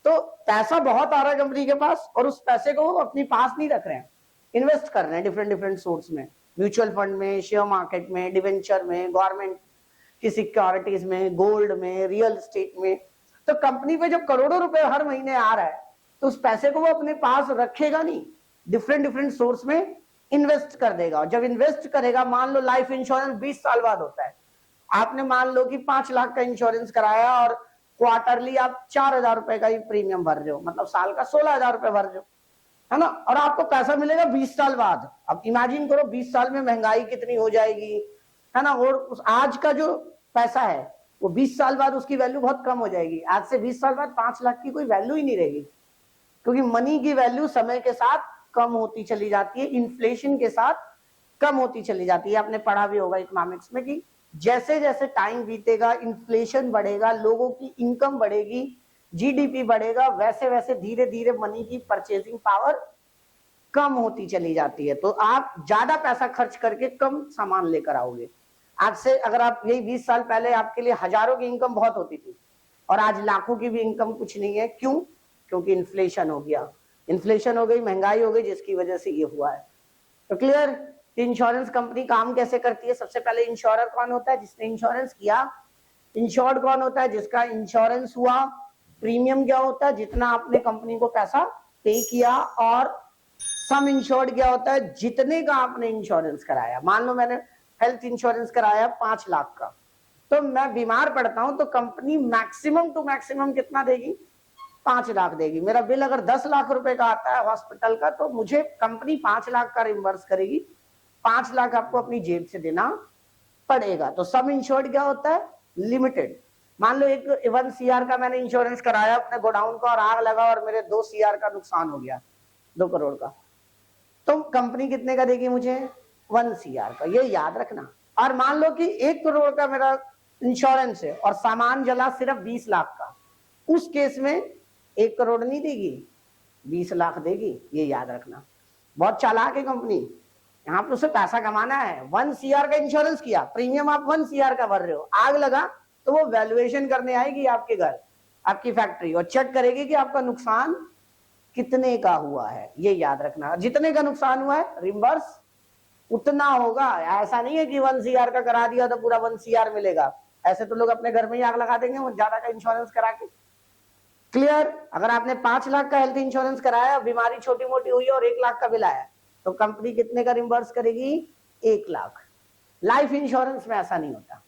Speaker 1: तो पैसा बहुत आ रहा है कंपनी के पास और उस पैसे को वो अपने पास नहीं रख रहे हैं, इन्वेस्ट कर रहे हैं डिफरेंट डिफरेंट सोर्स में, म्यूचुअल फंड में, शेयर मार्केट में, डिवेंचर में, गवर्नमेंट की सिक्योरिटीज में, गोल्ड में, रियल एस्टेट में। तो कंपनी पे जब करोड़ों रुपए हर महीने आ रहा है तो उस पैसे को वो अपने पास रखेगा नहीं, डिफरेंट डिफरेंट सोर्स में इन्वेस्ट कर देगा। और जब इन्वेस्ट करेगा, मान लो लाइफ इंश्योरेंस 20 साल बाद होता है, आपने मान लो कि 5 लाख का इंश्योरेंस कराया और क्वार्टरली आप 4,000 रुपए का ही प्रीमियम भर रहे हो, मतलब साल का 16,000 रुपए भर रहे हो, है ना, और आपको पैसा मिलेगा 20 साल बाद। अब इमेजिन करो 20 साल में महंगाई कितनी हो जाएगी, है ना, और आज का जो पैसा है वो 20 साल बाद उसकी वैल्यू बहुत कम हो जाएगी। आज से 20 साल बाद 5 लाख की कोई वैल्यू ही नहीं रहेगी, क्योंकि मनी की वैल्यू समय के साथ कम होती चली जाती है, इन्फ्लेशन के साथ कम होती चली जाती है। आपने पढ़ा भी होगा इकोनॉमिक्स में कि जैसे जैसे टाइम बीतेगा, इन्फ्लेशन बढ़ेगा, लोगों की इनकम बढ़ेगी, जीडीपी बढ़ेगा, वैसे वैसे धीरे धीरे मनी की परचेजिंग पावर कम होती चली जाती है। तो आप ज्यादा पैसा खर्च करके कम सामान लेकर आओगे। आज से अगर आप यही 20 साल पहले आपके लिए हजारों की इनकम बहुत होती थी और आज लाखों की भी इनकम कुछ नहीं है। क्यों? क्योंकि इन्फ्लेशन हो गया, इन्फ्लेशन हो गई, महंगाई हो गई, जिसकी वजह से ये हुआ है। तो क्लियर? इंश्योरेंस कंपनी काम कैसे करती है? सबसे पहले इंश्योरर कौन होता है? जिसने इंश्योरेंस किया। इंश्योर्ड कौन होता है? जिसका इंश्योरेंस हुआ। प्रीमियम क्या होता है? जितना आपने कंपनी को पैसा पे किया। और सम इंश्योर्ड क्या होता है? जितने का आपने इंश्योरेंस कराया। मान लो मैंने हेल्थ इंश्योरेंस कराया 5 लाख का, तो मैं बीमार पड़ता हूं तो कंपनी मैक्सिमम टू मैक्सिमम कितना देगी? 5 लाख देगी। मेरा बिल अगर 10 लाख रुपए का आता है हॉस्पिटल का, तो मुझे कंपनी 5 लाख का रिम्बर्स करेगी। 5 लाख आपको अपनी जेब से देना पड़ेगा। तो सम इंश्योर्ड क्या होता है? लिमिटेड। मान लो एक 1 CR का मैंने इंश्योरेंस कराया अपने गोडाउन का और आग लगा और मेरे 2 CR का नुकसान हो गया, 2 करोड़ का, तो कंपनी कितने का देगी मुझे? 1 CR का। ये याद रखना। और मान लो कि 1 करोड़ का मेरा इंश्योरेंस है और सामान जला सिर्फ 20 लाख का, उस केस में 1 करोड़ नहीं देगी, 20 लाख देगी। ये याद रखना। बहुत चालाक है कंपनी, यहाँ पे उसे पैसा कमाना है। 1 CR का इंश्योरेंस किया, प्रीमियम आप 1 CR का भर रहे हो, आग लगा तो वो वैल्यूएशन करने आएगी आपके घर, आपकी फैक्ट्री, और चेक करेगी कि आपका नुकसान कितने का हुआ है। ये याद रखना। जितने का नुकसान हुआ है रिम्बर्स उतना होगा। ऐसा नहीं है कि 1 CR का करा दिया तो पूरा 1 CR मिलेगा। ऐसे तो लोग अपने घर में ही आग लगा देंगे वो ज्यादा का इंश्योरेंस करा के। क्लियर? अगर आपने 5 लाख का हेल्थ इंश्योरेंस कराया, बीमारी छोटी मोटी हुई और 1 लाख का बिल आया, तो कंपनी कितने का रिम्बर्स करेगी? 1 लाख। लाइफ इंश्योरेंस में ऐसा नहीं होता।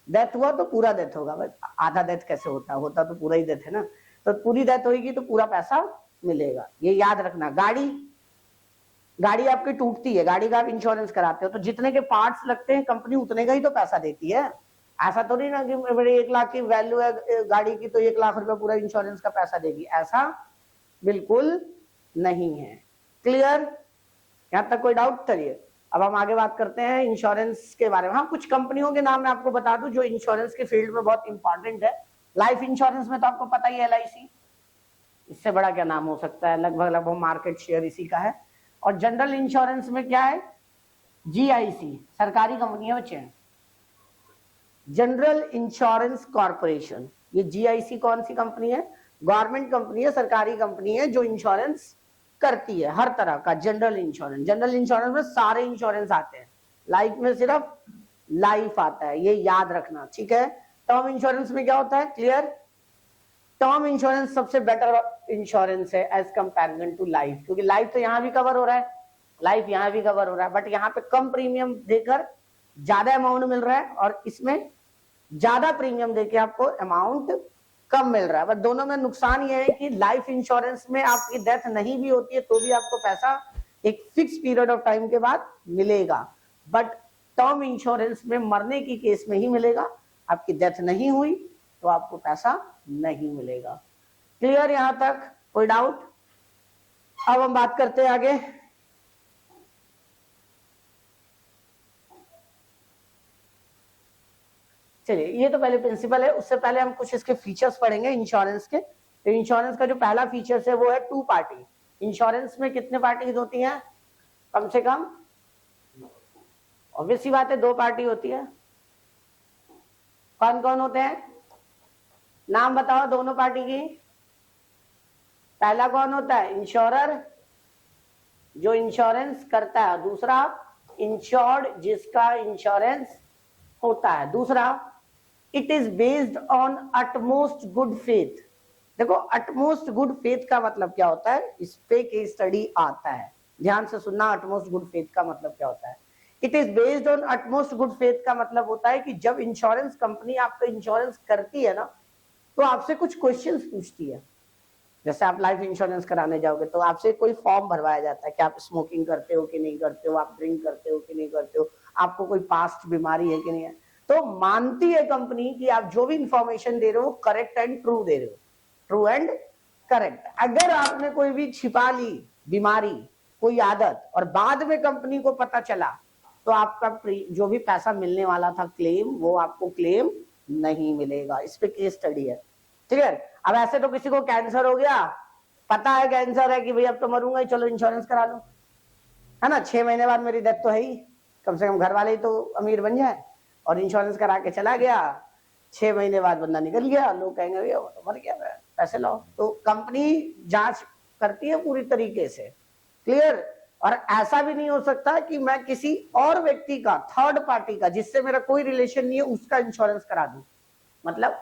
Speaker 1: डेथ हुआ तो पूरा डेथ होगा। बस आधा डेथ कैसे होता? होता तो पूरा ही डेथ है ना। तो पूरी डेथ होगी तो पूरा पैसा मिलेगा। ये याद रखना। गाड़ी आपकी टूटती है, गाड़ी का आप इंश्योरेंस कराते हो, तो जितने के पार्ट्स लगते हैं कंपनी उतने का ही तो पैसा देती है। ऐसा तो नहीं ना कि मेरे 1 लाख की वैल्यू है गाड़ी की तो 1 लाख रुपए पूरा इंश्योरेंस का पैसा देगी, ऐसा बिल्कुल नहीं है। क्लियर? यहां तक कोई डाउट? चलिए अब हम आगे बात करते हैं इंश्योरेंस के बारे में। हाँ, कुछ कंपनियों के नाम मैं आपको बता दूं जो इंश्योरेंस के फील्ड में बहुत इंपॉर्टेंट है। लाइफ इंश्योरेंस में तो आपको पता ही है LIC, इससे बड़ा क्या नाम हो सकता है, लगभग मार्केट शेयर इसी का है। और जनरल इंश्योरेंस में क्या है? GIC, सरकारी कंपनी है बच्चे, जनरल इंश्योरेंस कॉर्पोरेशन। ये GIC कौन सी कंपनी है? गवर्नमेंट कंपनी है, सरकारी कंपनी है जो इंश्योरेंस करती है हर तरह का। जनरल इंश्योरेंस, जनरल इंश्योरेंस में सारे इंश्योरेंस आते हैं, लाइफ में सिर्फ लाइफ आता है, ये याद रखना। ठीक है? टर्म इंश्योरेंस में क्या होता है? क्लियर? टर्म इंश्योरेंस सबसे बेटर इंश्योरेंस है एज कंपैरिजन टू लाइफ, क्योंकि लाइफ तो यहाँ भी कवर हो रहा है, लाइफ यहाँ भी कवर हो रहा है, बट यहाँ पे कम प्रीमियम देकर ज्यादा अमाउंट मिल रहा है और इसमें ज्यादा प्रीमियम देके आपको अमाउंट कम मिल रहा है। बट दोनों में नुकसान ये है कि लाइफ इंश्योरेंस में आपकी डेथ नहीं भी होती है तो भी आपको पैसा एक फिक्स पीरियड ऑफ टाइम के बाद मिलेगा, बट टर्म इंश्योरेंस में मरने की केस में ही मिलेगा। आपकी डेथ नहीं हुई तो आपको पैसा नहीं मिलेगा। क्लियर यहां तक? कोई डाउट? अब हम बात करते हैं आगे। चलिए, ये तो पहले प्रिंसिपल है, उससे पहले हम कुछ इसके फीचर्स पढ़ेंगे इंश्योरेंस के। तो इंश्योरेंस का जो पहला फीचर्स है वो है टू पार्टी। इंश्योरेंस में कितने पार्टीज होती हैं? कम से कम, ऑब्वियस सी बात है, दो पार्टी होती है। कौन कौन होते हैं? नाम बताओ दोनों पार्टी की। पहला कौन होता है? इंश्योरर, जो इंश्योरेंस करता है। दूसरा इंश्योर्ड, जिसका इंश्योरेंस होता है। दूसरा, it is based on utmost good faith. देखो, अटमोस्ट गुड फेथ का मतलब क्या होता है, इस पे केस स्टडी आता है, ध्यान से सुनना। अटमोस्ट गुड फेथ का मतलब क्या होता है? It is based on utmost good faith का मतलब होता है कि जब इंश्योरेंस कंपनी आपका इंश्योरेंस करती है ना, तो आपसे कुछ क्वेश्चंस पूछती है। जैसे आप लाइफ इंश्योरेंस कराने जाओगे तो आपसे कोई फॉर्म भरवाया जाता है कि आप स्मोकिंग करते हो कि नहीं करते हो, आप ड्रिंक करते हो कि नहीं करते हो, आपको कोई पास्ट बीमारी है कि नहीं है। तो मानती है कंपनी कि आप जो भी इंफॉर्मेशन दे रहे हो करेक्ट एंड ट्रू दे रहे हो, ट्रू एंड करेक्ट। अगर आपने कोई भी छिपा ली बीमारी, कोई आदत, और बाद में कंपनी को पता चला, तो आपका जो भी पैसा मिलने वाला था क्लेम, वो आपको क्लेम नहीं मिलेगा। इस पे केस स्टडी है, ठीक है। अब ऐसे तो किसी को कैंसर हो गया, पता है कैंसर है कि भाई अब तो मरूंगा ही, चलो इंश्योरेंस करा लो, है ना, 6 महीने बाद मेरी डेथ तो है ही, कम से कम घर वाले ही तो अमीर बन जाए। और इंश्योरेंस करा के चला गया, 6 महीने बाद बंदा निकल गया, लोग कहेंगे भैया वो तो मर गया, पैसे लाओ। तो कंपनी जांच करती है पूरी तरीके से, क्लियर। और ऐसा भी नहीं हो सकता कि मैं किसी और व्यक्ति का, थर्ड पार्टी का, जिससे मेरा कोई रिलेशन नहीं है, उसका इंश्योरेंस करा दूं। मतलब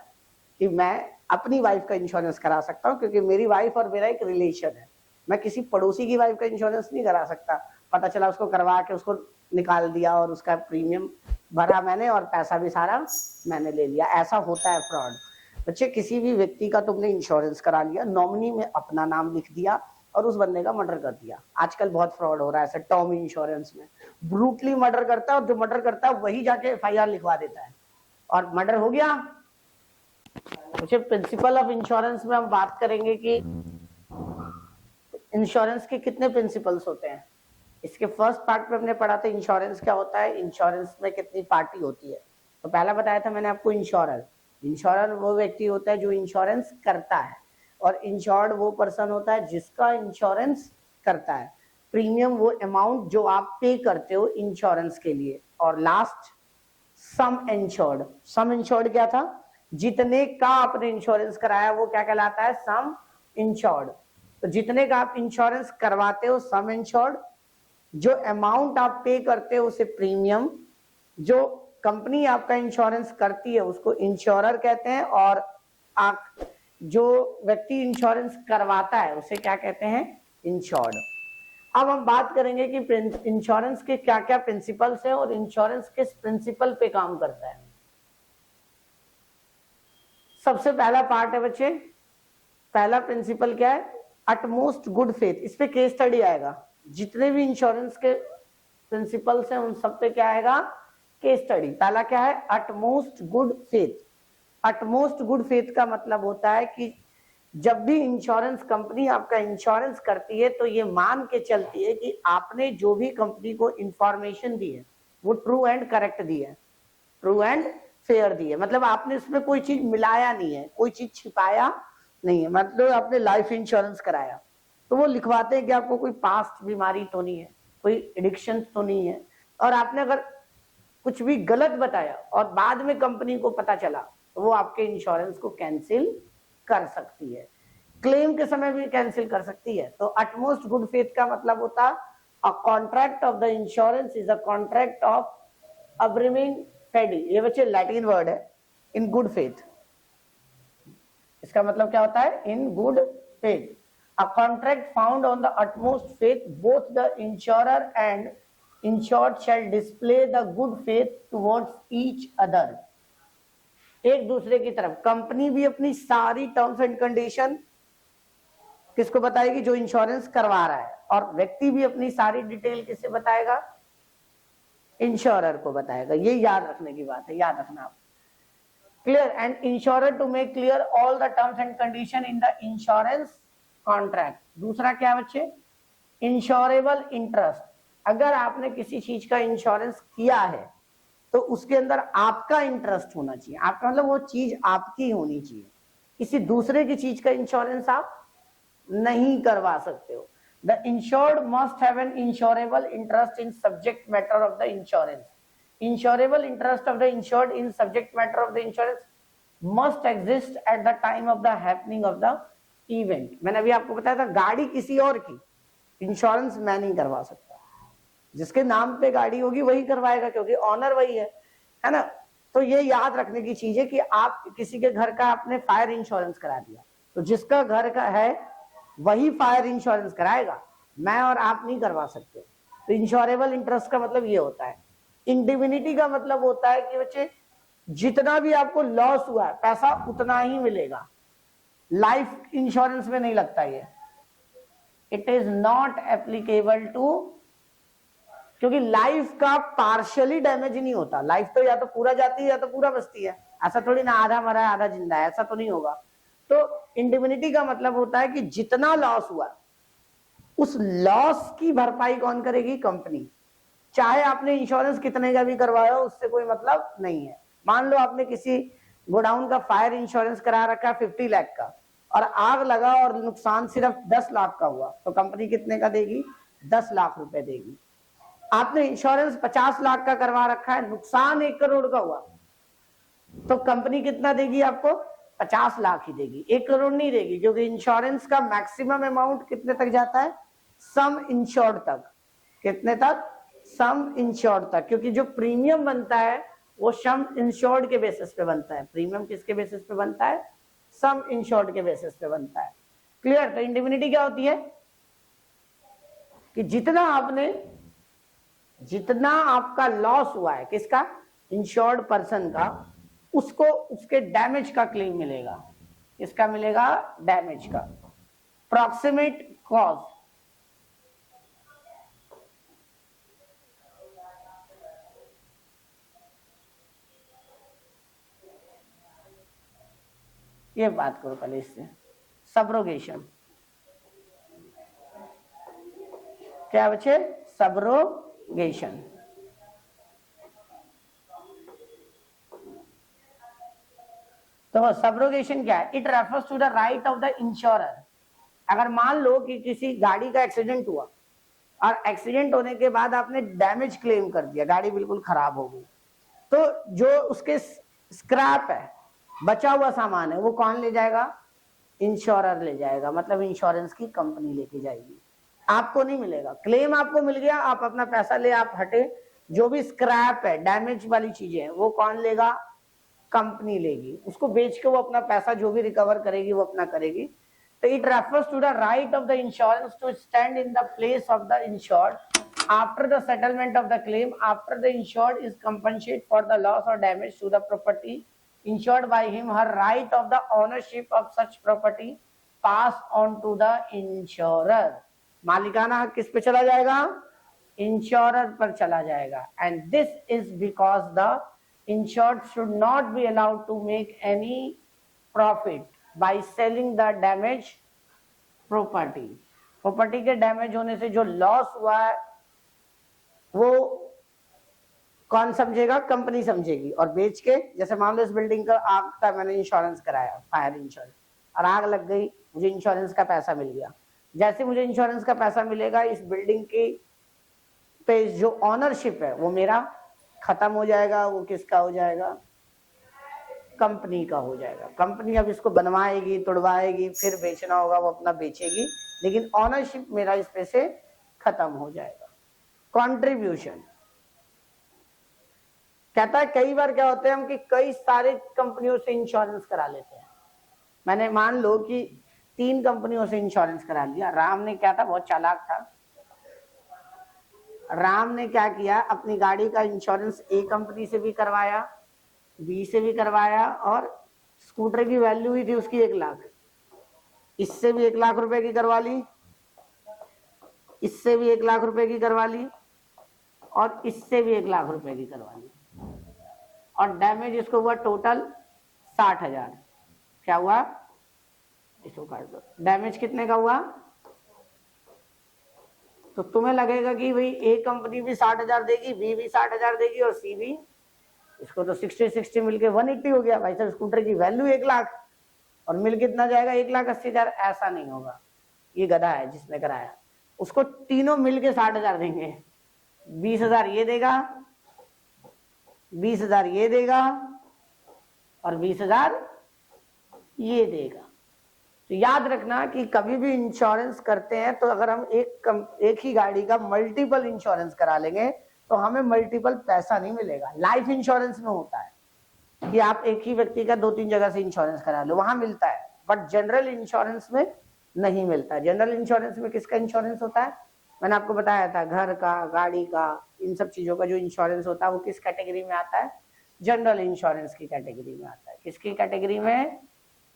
Speaker 1: कि मैं अपनी वाइफ का इंश्योरेंस करा सकता हूं क्योंकि मेरी वाइफ और मेरा एक रिलेशन है। मैं किसी पड़ोसी की वाइफ का इंश्योरेंस नहीं करा सकता। पता चला उसको करवा के उसको निकाल दिया और उसका प्रीमियम भरा मैंने और पैसा भी सारा मैंने ले लिया, ऐसा होता है फ्रॉड। बच्चे, किसी भी व्यक्ति का तुमने इंश्योरेंस करा लिया, नॉमिनी में अपना नाम लिख दिया और उस बंदे का मर्डर कर दिया। आजकल बहुत फ्रॉड हो रहा है ऐसे टर्म इंश्योरेंस में, ब्रूटली मर्डर करता है और जो मर्डर करता है वही जाके FIR लिखवा देता है और मर्डर हो गया। मुझे प्रिंसिपल ऑफ इंश्योरेंस में हम बात करेंगे कि इंश्योरेंस के कितने प्रिंसिपल्स होते हैं। इसके फर्स्ट पार्ट में हमने पढ़ा था इंश्योरेंस क्या होता है, इंश्योरेंस में कितनी पार्टी होती है। तो पहला बताया था मैंने आपको इंश्योरर। इंश्योरर वो व्यक्ति होता है जो इंश्योरेंस करता है, और इंश्योर्ड वो पर्सन होता है जिसका इंश्योरेंस करता है। प्रीमियम वो अमाउंट जो आप पे करते हो इंश्योरेंस के लिए। और लास्ट सम इंश्योर्ड। सम इंश्योर्ड क्या था? जितने का आपने इंश्योरेंस कराया वो क्या कहलाता है? सम इंश्योर्ड। तो जितने का आप इंश्योरेंस करवाते हो सम इंश्योर्ड, जो अमाउंट आप पे करते हो उसे प्रीमियम, जो कंपनी आपका इंश्योरेंस करती है उसको इंश्योरर कहते हैं, और आप जो व्यक्ति इंश्योरेंस करवाता है उसे क्या कहते हैं? इंश्योर्ड। अब हम बात करेंगे कि इंश्योरेंस के क्या क्या प्रिंसिपल्स हैं और इंश्योरेंस किस प्रिंसिपल पे काम करता है। सबसे पहला पार्ट है बच्चे, पहला प्रिंसिपल क्या है? Utmost good faith. इस पे केस स्टडी आएगा। जितने भी इंश्योरेंस के प्रिंसिपल्स हैं उन सब पे क्या आएगा? Case study. पहला क्या है? Utmost good faith. Utmost good faith का मतलब होता है कि जब भी इंश्योरेंस कंपनी आपका इंश्योरेंस करती है तो ये मान के चलती है कि आपने जो भी कंपनी को इंफॉर्मेशन दी है वो ट्रू एंड करेक्ट दी है, ट्रू एंड फेयर दी है। मतलब आपने इसमें कोई चीज मिलाया नहीं है, कोई चीज छिपाया नहीं है। मतलब आपने लाइफ इंश्योरेंस कराया तो वो लिखवाते हैं कि आपको कोई पास्ट बीमारी तो नहीं है, कोई एडिक्शन तो नहीं है। और आपने अगर कुछ भी गलत बताया और बाद में कंपनी को पता चला तो वो आपके इंश्योरेंस को कैंसिल कर सकती है, क्लेम के समय भी कैंसिल कर सकती है। तो अटमोस्ट गुड फेथ का मतलब होता a contract of the insurance is a contract of अब्रिमिंग फेडी। ये बच्चे लैटिन वर्ड है, इन गुड फेथ। इसका मतलब क्या होता है? In good faith. A contract found on the utmost faith, both the insurer and insured shall display the good faith towards each other. एक दूसरे की तरफ कंपनी भी अपनी सारी टर्म्स एंड कंडीशन किसको बताएगी? जो इंश्योरेंस करवा रहा है। और व्यक्ति भी अपनी सारी डिटेल किससे बताएगा? इंश्योरर को बताएगा। ये याद रखने की बात है, याद रखना आप। Clear, and insurer to make clear all the terms and condition in the insurance contract. दूसरा क्या बच्चे, इंश्योरेबल इंटरेस्ट। अगर आपने किसी चीज का इंश्योरेंस किया है तो उसके अंदर आपका इंटरेस्ट होना चाहिए। आपका मतलब वो चीज आपकी होनी चाहिए, किसी दूसरे की चीज का इंश्योरेंस आप नहीं करवा सकते हो। The insured must have an insurable interest in subject matter of the insurance. Insurable interest of the insured in subject matter of the insurance must exist at the time of the happening of the event. मैंने अभी आपको बताया था गाड़ी किसी और की, insurance मैं नहीं करवा सकता। जिसके नाम पे गाड़ी होगी वही करवाएगा, क्योंकि ऑनर वही है ना। तो ये याद रखने की चीज है कि आप किसी के घर का आपने फायर इंश्योरेंस करा दिया, तो जिसका घर का है वही फायर इंश्योरेंस कराएगा, मैं और आप नहीं करवा सकते। तो इंश्योरेबल इंटरेस्ट का मतलब ये होता है। इंडिविनिटी का मतलब होता है कि बच्चे जितना भी आपको लॉस हुआ है पैसा उतना ही मिलेगा। लाइफ इंश्योरेंस में नहीं लगता ये, it is not applicable to, क्योंकि लाइफ का पार्शियली डैमेज नहीं होता। लाइफ तो या तो पूरा जाती है या तो पूरा बचती है, ऐसा थोड़ी ना आधा मरा है आधा जिंदा है, ऐसा तो नहीं होगा। तो इंडिविनिटी का मतलब होता है कि जितना लॉस हुआ उस लॉस की भरपाई कौन करेगी, कंपनी। चाहे आपने इंश्योरेंस कितने का भी करवाया हो, उससे कोई मतलब नहीं है। मान लो आपने किसी गोडाउन का फायर इंश्योरेंस करा रखा है 50 लाख का, और आग लगा और नुकसान सिर्फ 10 लाख का हुआ, तो कंपनी कितने का देगी, 10 लाख रुपए देगी। आपने इंश्योरेंस 50 लाख का करवा रखा है, नुकसान 1 करोड़ का हुआ, तो कंपनी कितना देगी आपको, 50 लाख ही देगी, 1 करोड़ नहीं देगी, क्योंकि इंश्योरेंस का मैक्सिमम अमाउंट कितने तक जाता है, सम इंश्योर्ड तक। कितने तक, सम इंश्योर्ड तक, क्योंकि जो प्रीमियम बनता है वो सम इंश्योर्ड के बेसिस पे बनता है। प्रीमियम किसके बेसिस पे बनता है, सम इंश्योर्ड के बेसिस पे बनता है। क्लियर। तो इंडिविनिटी क्या होती है कि जितना आपका लॉस हुआ है, किसका, इंश्योर्ड पर्सन का, उसको उसके डैमेज का क्लेम मिलेगा। किसका मिलेगा, डैमेज का। प्रॉक्सिमेट कॉज, ये बात करो पहले इससे। सब्रोगेशन क्या बचे, सब्रोगेशन। तो सब्रोगेशन क्या है, it refers to the right of the insurer. अगर मान लो कि किसी गाड़ी का एक्सीडेंट हुआ और एक्सीडेंट होने के बाद आपने डैमेज क्लेम कर दिया, गाड़ी बिल्कुल खराब हो गई, तो जो उसके स्क्रैप है, बचा हुआ सामान है, वो कौन ले जाएगा, इंश्योरर ले जाएगा। मतलब इंश्योरेंस की कंपनी लेके जाएगी, आपको नहीं मिलेगा। क्लेम आपको मिल गया, आप अपना पैसा ले आप हटे। जो भी स्क्रैप है, डैमेज वाली चीजें हैं, वो कौन लेगा, कंपनी लेगी। उसको बेच के वो अपना पैसा जो भी रिकवर करेगी वो अपना करेगी। तो it refers to the right of the insurance to stand in the place of the insured after the settlement of the claim, after the insured is compensate for the loss और damage to the property insured by him, her right of the ownership of such property pass on to the insurer। मालिकाना हक किस पे चला जाएगा, insurer पर चला जाएगा। And this is because the insured should not be allowed to make any profit by selling the damaged property। Property के डैमेज होने से जो लॉस हुआ है वो कौन समझेगा, कंपनी समझेगी। और बेच के, जैसे मान लो इस बिल्डिंग का आग का मैंने इंश्योरेंस कराया, फायर इंश्योरेंस, और आग लग गई, मुझे इंश्योरेंस का पैसा मिल गया। जैसे मुझे इंश्योरेंस का पैसा मिलेगा, इस बिल्डिंग की पे जो ऑनरशिप है वो मेरा खत्म हो जाएगा। वो किसका हो जाएगा, कंपनी का हो जाएगा। कंपनी अब इसको बनवाएगी, तोड़वाएगी, फिर बेचना होगा, वो अपना बेचेगी, लेकिन ऑनरशिप मेरा इस पे से खत्म हो जाएगा। कॉन्ट्रीब्यूशन कहता है कई बार क्या होता है, हम कि कई सारे कंपनियों से इंश्योरेंस करा लेते हैं। मैंने मान लो कि 3 कंपनियों से इंश्योरेंस करा लिया। राम ने क्या था, बहुत चालाक था। राम ने क्या किया, अपनी गाड़ी का इंश्योरेंस ए कंपनी से भी करवाया, बी से भी करवाया, और स्कूटर की वैल्यू हुई थी उसकी 1 लाख, इससे भी 1 लाख रुपए की करवा ली, इससे भी 1 लाख रुपए की करवा ली, और इससे भी 1 लाख रुपए की करवा ली। और डैमेज इसको हुआ टोटल 60,000, क्या हुआ, इसको काट दो, डैमेज कितने का हुआ। तो तुम्हें लगेगा कि भाई ए कंपनी भी 60,000 देगी, बी भी 60,000 देगी और सी भी, इसको तो 60 मिलके 180 हो गया भाई साहब, स्कूटर की वैल्यू 1 लाख और मिल कितना जाएगा 1,80,000। ऐसा नहीं होगा, ये गधा है जिसने कराया, उसको तीनों मिलके 60,000 देंगे, 20,000 ये देगा, 20,000 ये देगा और 20,000 ये देगा। तो याद रखना कि कभी भी इंश्योरेंस करते हैं तो अगर हम एक ही गाड़ी का मल्टीपल इंश्योरेंस करा लेंगे तो हमें मल्टीपल पैसा नहीं मिलेगा। लाइफ इंश्योरेंस में होता है कि आप एक ही व्यक्ति का 2-3 जगह से इंश्योरेंस करा लो, वहां मिलता है, बट जनरल इंश्योरेंस में नहीं मिलता। जनरल इंश्योरेंस में किसका इंश्योरेंस होता है, मैंने आपको बताया था, घर का, गाड़ी का, इन सब चीजों का जो इंश्योरेंस होता है वो किस कैटेगरी में आता है, जनरल इंश्योरेंस की कैटेगरी में आता है। किसकी कैटेगरी में,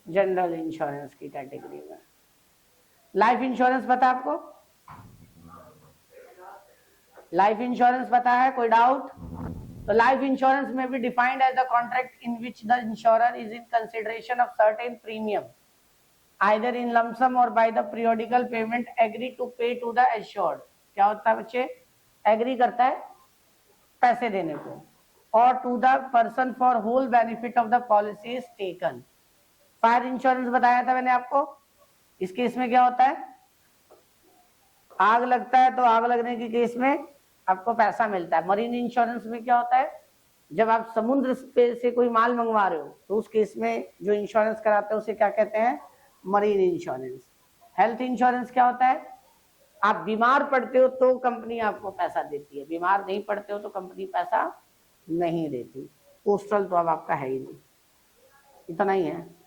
Speaker 1: जनरल इंश्योरेंस की कैटेगरी में। लाइफ इंश्योरेंस पता है आपको, लाइफ इंश्योरेंस पता है, कोई डाउट। तो लाइफ इंश्योरेंस में भी defined as the contract in which the insurer is in consideration of certain premium either in lump sum और by the periodical payment agree to pay to the assured. क्या होता है बच्चे, एग्री करता है पैसे देने को, और to the person for whole benefit of the policy is taken. Fire insurance बताया था मैंने आपको, इस केस में क्या होता है, आग लगता है तो आग लगने के केस में आपको पैसा मिलता है। मरीन इंश्योरेंस में क्या होता है, जब आप समुद्र से कोई माल मंगवा रहे हो तो उस केस में जो इंश्योरेंस कराते हैं उसे क्या कहते हैं, मरीन इंश्योरेंस। हेल्थ इंश्योरेंस क्या होता है, आप बीमार पड़ते हो तो कंपनी आपको पैसा देती है, बीमार नहीं पड़ते हो तो कंपनी पैसा नहीं देती। पोस्टल तो अब आपका है ही नहीं, इतना ही है।